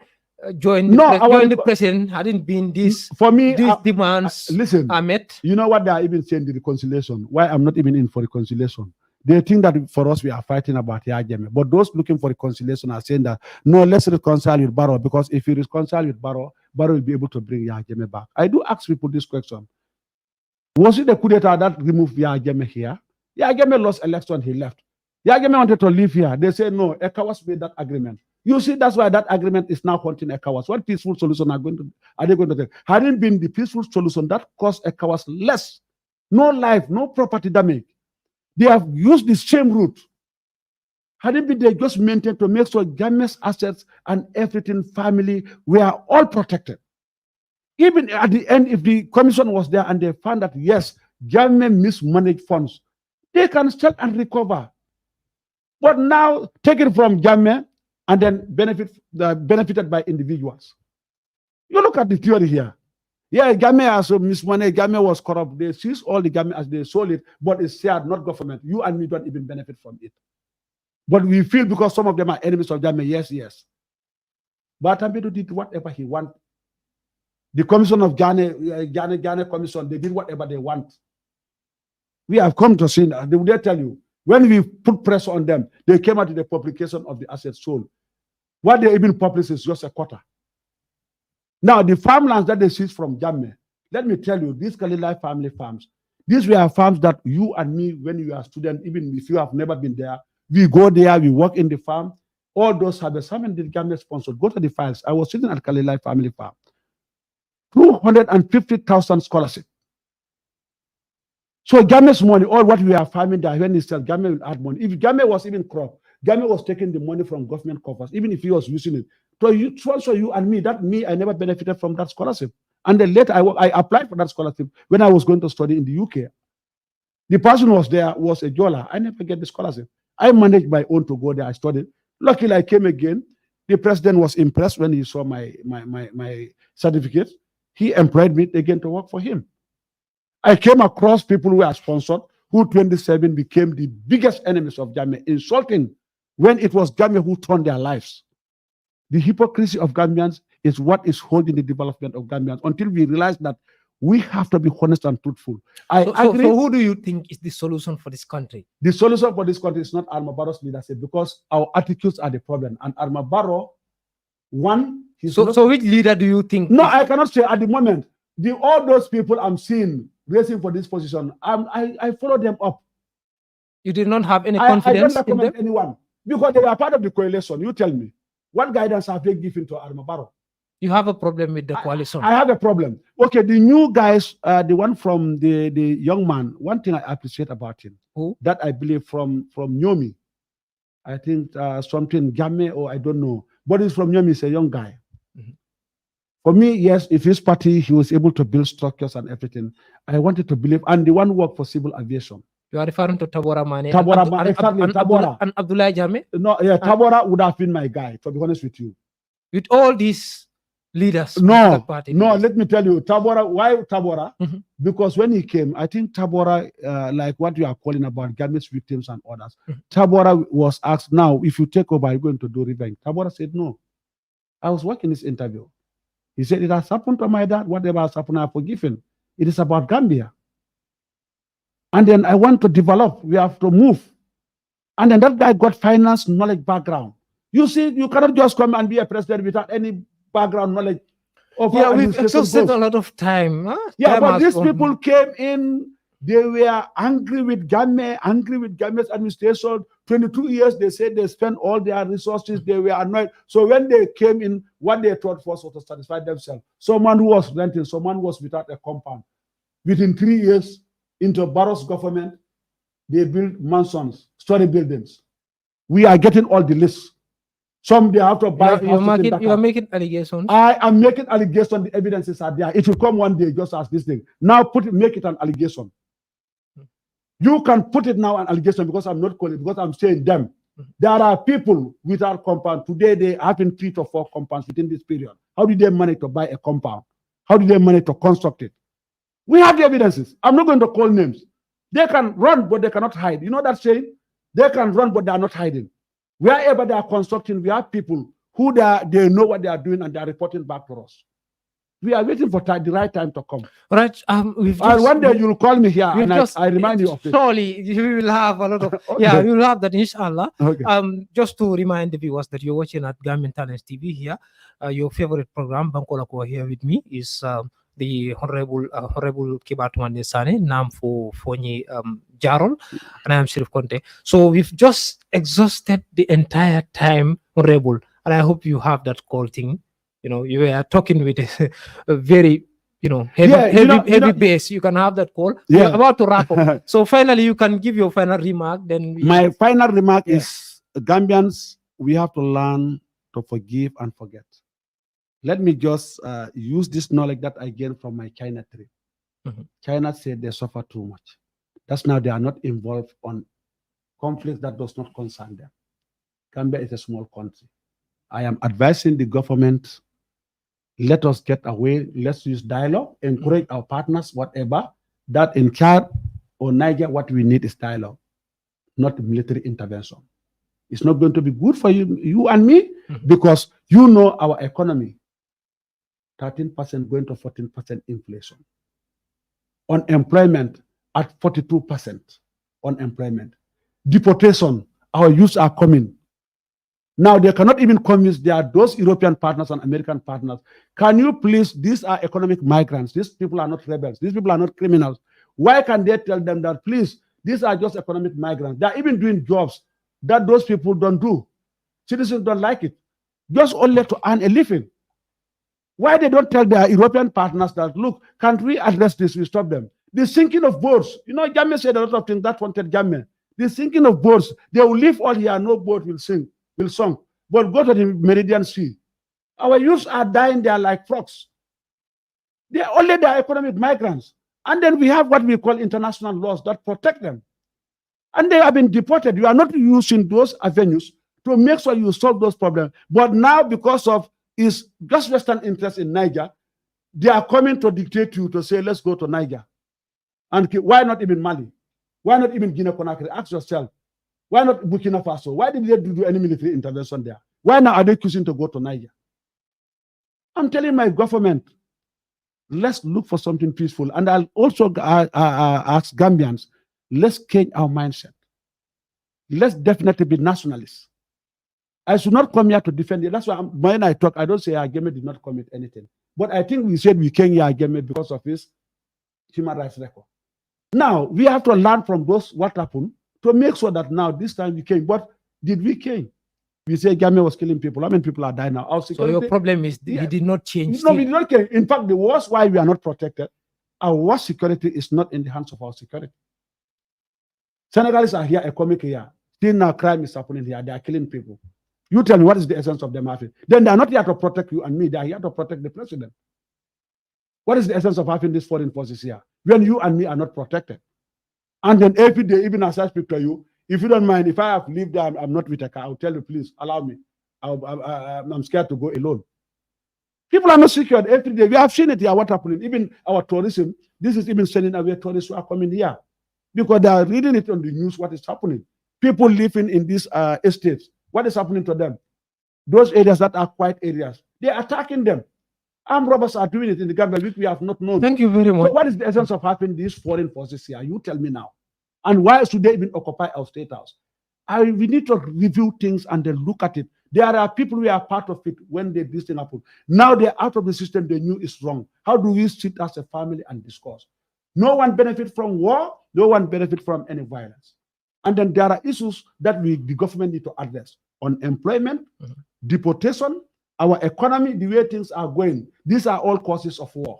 join the president? Hadn't been these for me these demands are met? You know what they are even saying, the reconciliation. Why I'm not even in for reconciliation. They think that for us we are fighting about Yajeme. But those looking for reconciliation are saying that no, let's reconcile with Barrow, because if you reconcile with Barrow, Barrow will be able to bring Yajeme back. I do ask people this question. Was it the coup d'etat that removed Yajeme here? Yajeme lost election, he left. Yajeme wanted to live here. They say no, ECOWAS made that agreement. You see, that's why that agreement is now haunting ECOWAS. What peaceful solution are they going to take? Hadn't been the peaceful solution that cost ECOWAS less, no life, no property damage. They have used the same route. Hadn't been they just maintained to make sure Jammeh's assets and everything, family, were all protected. Even at the end, if the commission was there and they found that yes, Jammeh mismanaged funds, they can still and recover. But now take it from Jammeh and then benefited by individuals. You look at the theory here. Yeah, Gambian has mismanaged. Gambian was corrupt. They seized all the Gambian as they sold it, but it's shared, not government. You and me don't even benefit from it. But we feel because some of them are enemies of Gambian, yes. But Ambedu did whatever he wanted. The commission of Ghana Commission, they did whatever they want. We have come to see that. They will tell you, when we put pressure on them, they came out with the publication of the assets sold. What they even publish is just a quarter. Now, the farmlands that they seized from Jammeh, let me tell you, these Kalilai family farms, these were farms that you and me, when you are students, even if you have never been there, we go there, we work in the farm. All those have some in the Jammeh sponsored. Go to the files. I was sitting at Kalilai family farm. 250,000 scholarship. So Jammeh's money, all what we are farming there, when he says Jammeh will add money. If Jammeh was even crop, Jammeh was taking the money from government coffers, even if he was using it. So you and me, I never benefited from that scholarship. And then later I applied for that scholarship when I was going to study in the UK. The person who was there was a Jola. I never get the scholarship. I managed my own to go there. I studied. Luckily, I came again. The president was impressed when he saw my certificate. He employed me again to work for him. I came across people who are sponsored, who 27 became the biggest enemies of Jammeh, insulting when it was Jammeh who turned their lives. The hypocrisy of Gambians is what is holding the development of Gambians until we realize that we have to be honest and truthful. I agree. So who do you think is the solution for this country? The solution for this country is not Adama Barrow's leadership, because our attitudes are the problem. And Adama Barrow, so which leader do you think? No, I cannot say at the moment. All those people I'm seeing racing for this position, I follow them up. You did not have any confidence I don't recommend anyone because they are part of the coalition. You tell me, what guidance have they given to Adama Barrow? You have a problem with the coalition. I have a problem. Okay, the new guys, the one from the young man, one thing I appreciate about him, that I believe from Nyomi, I think something Game or I don't know, but he's from Nyomi, he's a young guy. For me, yes, if his party, he was able to build structures and everything, I wanted to believe, and the one who worked for civil aviation. You are referring to Tabora Mane? Tabora. And Abdullah Jammeh? No, yeah, Tabora would have been my guy, to be honest with you. With all these leaders? No, let me tell you, Tabora, why Tabora? Because when he came, I think Tabora, like what you are calling about Jammeh's victims and others, Tabora was asked, now, if you take over, are you going to do revenge? Tabora said, no. I was watching this interview. He said, it has happened to my dad, whatever has happened, I have forgiven. It is about Gambia. And then I want to develop, we have to move. And then that guy got finance knowledge background. You see, you cannot just come and be a president without any background knowledge. Yeah, we've exhausted a lot of time. Huh? Yeah, but these people came in, they were angry with Jammeh, angry with Jammeh's administration. 22 years, they said they spent all their resources, they were annoyed. So when they came in, what they thought was to satisfy themselves. Someone who was renting, someone who was without a compound. Within 3 years, into Barrow's government, they built mansions, story buildings. We are getting all the lists. Some they have to buy. You are making allegations. I am making allegations. The evidences are there. It will come one day, just as this thing. Now make it an allegation. You can put it now an allegation because I'm not calling it, because I'm saying them. There are people without compound. Today they have been 3 to 4 compounds within this period. How did they manage to buy a compound? How did they manage to construct it? We have the evidences. I'm not going to call names. They can run, but they cannot hide. You know that saying? They can run, but they are not hiding. Wherever they are constructing, we have people who they know what they are doing and they are reporting back to us. We are waiting for the right time to come. Right. One day you'll call me here and I remind you of it. Surely you will have a lot of Okay. you will have that, inshallah. Okay. Just to remind the viewers that you're watching at Gambian Talents TV here. Your favorite program, Bankola Kuwo, here with me is the Honorable Tumanding Sanneh, Nam for Foni Jarrol, and I am Sheriff Conte. So we've just exhausted the entire time, Honorable, and I hope you have that call thing. You know, you are talking with a very, heavy bass. You can have that call. Yeah. We're about to wrap up. So finally, you can give your final remark. My final remark is, Gambians, we have to learn to forgive and forget. Let me just use this knowledge that I gained from my China trip. China said they suffer too much. That's now they are not involved on conflicts that does not concern them. Gambia is a small country. I am advising the government Let us get away. Let's use dialogue, encourage our partners, whatever. That in Chad or Niger, what we need is dialogue, not military intervention. It's not going to be good for you and me, because you know our economy, 13% going to 14% inflation. Unemployment at 42%. Unemployment. Deportation, our youth are coming. Now they cannot even convince those European partners and American partners. Can you please, these are economic migrants. These people are not rebels. These people are not criminals. Why can they tell them that, please, these are just economic migrants? They are even doing jobs that those people don't do. Citizens don't like it. Just only to earn a living. Why they don't tell their European partners that, look, can't we address this? We stop them. The sinking of boats. You know, Jammeh said a lot of things that wanted Jammeh. The sinking of boats, they will leave all here, no boat will sink. But go to the Meridian Sea. Our youths are dying there like frogs. They are economic migrants. And then we have what we call international laws that protect them. And they have been deported. You are not using those avenues to make sure you solve those problems. But now, because of is just Western interest in Niger, they are coming to dictate to you to say, let's go to Niger. And why not even Mali? Why not even Guinea-Conakry? Ask yourself. Why not Burkina Faso? Why did they do any military intervention there? Why now are they choosing to go to Niger? I'm telling my government, let's look for something peaceful. And I'll also ask Gambians, let's change our mindset. Let's definitely be nationalists. I should not come here to defend it. That's why when I talk, I don't say Ageme did not commit anything. But I think we said we came here Ageme because of his human rights record. Now, we have to learn from those what happened to make sure that now, this time we came. But did we came? We say Ageme was killing people. How many people are dying now? So your problem is he did not change. No, we did not change. In fact, the worst why we are not protected, our worst security is not in the hands of our security. Senegalese are here, economic here. Still now crime is happening here. They are killing people. You tell me what is the essence of them having? Then they are not here to protect you and me. They are here to protect the president. What is the essence of having these foreign forces here when you and me are not protected? And then every day, even as I speak to you, if you don't mind, if I have lived there, I'm not with a car, I'll tell you, please allow me. I'm scared to go alone. People are not secured every day. We have seen it here, what happening. Even our tourism, this is even sending away tourists who are coming here because they are reading it on the news, what is happening. People living in these estates, what is happening to them? Those areas that are quiet areas, they are attacking them. Armed robbers are doing it in the Gambia, which we have not known. Thank you very much. So what is the essence of having these foreign forces here? You tell me now. And why should they even occupy our state house? We need to review things and then look at it. There are people who are part of it when this thing happened. Now they're out of the system, they knew it's wrong. How do we sit as a family and discuss? No one benefits from war, no one benefits from any violence. And then there are issues that the government need to address. Unemployment, deportation, our economy, the way things are going. These are all causes of war.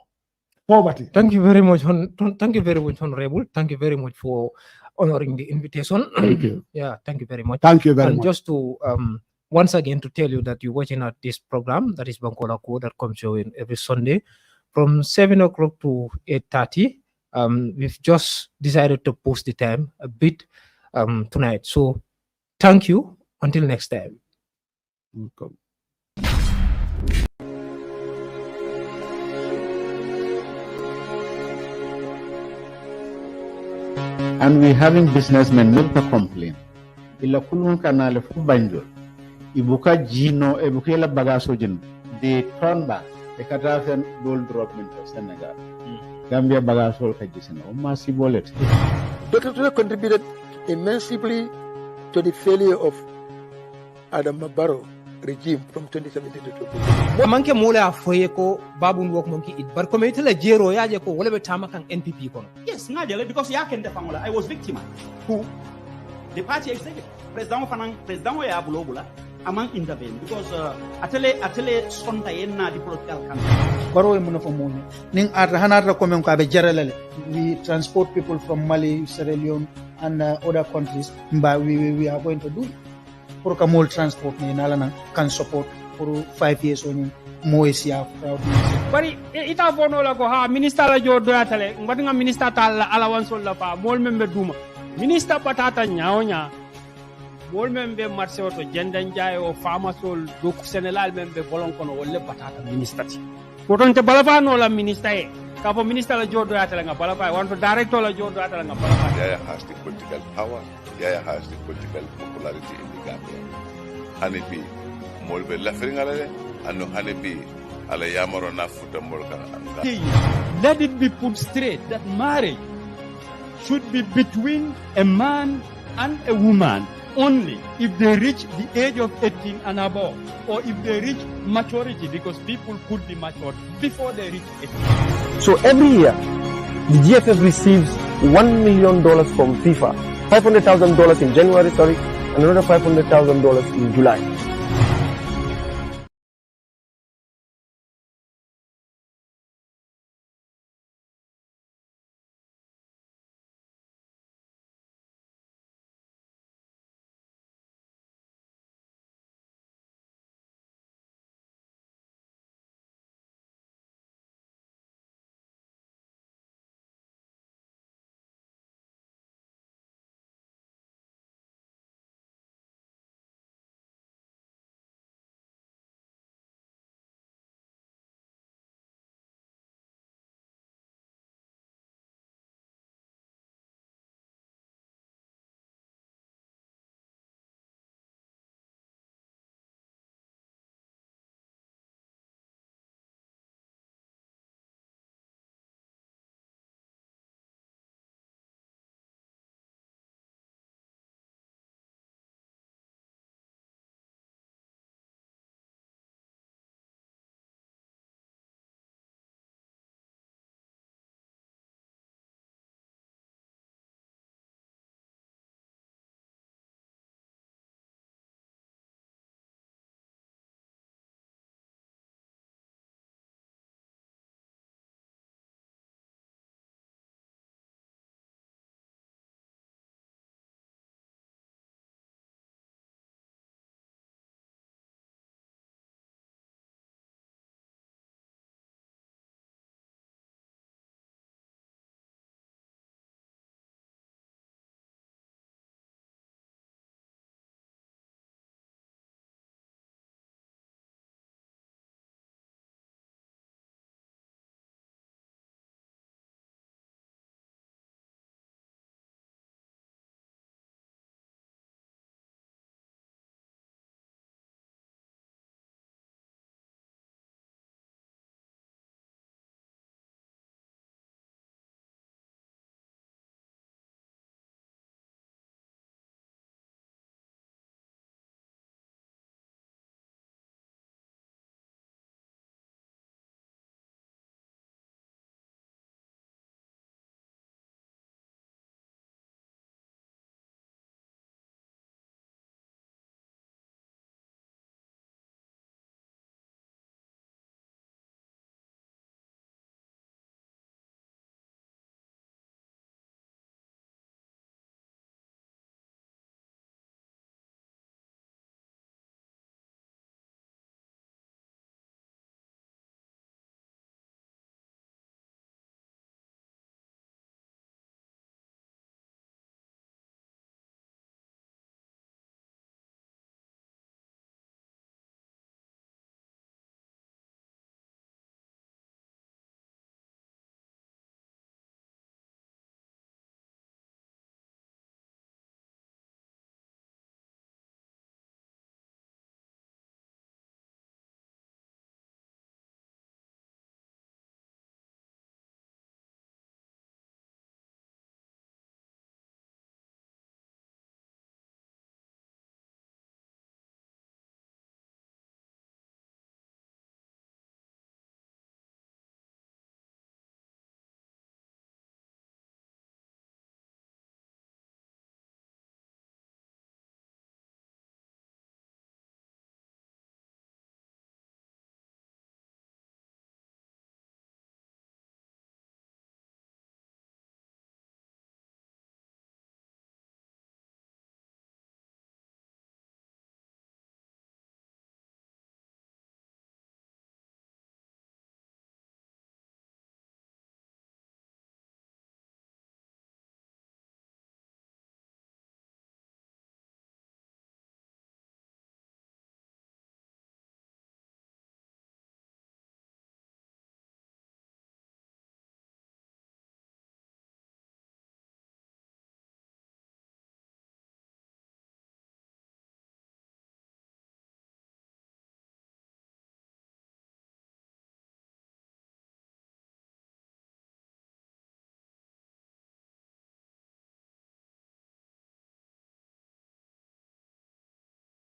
Poverty. Thank you very much. Thank you very much, Honorable. Thank you very much for honoring the invitation. Thank you. Yeah, thank you very much. Thank you very and much. Just to once again to tell you that you're watching at this program that is Bankola Kuwo that comes your in every Sunday from 7 o'clock to 8:30. We've just decided to post the time a bit tonight. So thank you. Until next time. Welcome. And we having businessmen not to complain. Ila kulun kanale fu banjul. Ibuka jino ebuka la bagaso jin. They turn back. The katafen dole drop into Senegal. Gambia bagaso kajisena. Umasi bolet. Dr. Ture contributed immensely to the failure of Adam Barrow regime from 2017 to 2020. Manke mola foye ko babun wok monki it bar ko metela jero yaje ko wala be tamakan NPP kono. Yes, ngajale because yaken defangola. I was victimized. Who? The party executive. President ya bulobula among intervene because atele sonta yenna the political campaign. Baro e muno famoni. Ning hanara komen ko abe jaralele. We transport people from Mali, Sierra Leone and other countries. But we are going to do it. Pour ka mol transport ni nalana can support for 5 years oni moesia proud. Bari ita bono la ko ha minister la jodo atale ngadinga minister tal ala wansol la pa mol membe duma minister patata nyaonya wol men be marché o to jendan jaay o famasol do Sénégal men be bolon kono wolle batata ministati woton te balafa no la ministre ka fo ministre la jodo atala nga balafa wonto director la jodo atala nga balafa Yaya has the political power. Yaya has the political popularity in the Gambia. Hanipi molbe lafring alale and no hanipi ala yamaro na futa molka. Let it be put straight that marriage should be between a man and a woman only if they reach the age of 18 and above, or if they reach maturity, because people could be matured before they reach 18. So every year, the GFF receives $1 million from FIFA, $500,000 in January, and another $500,000 in July.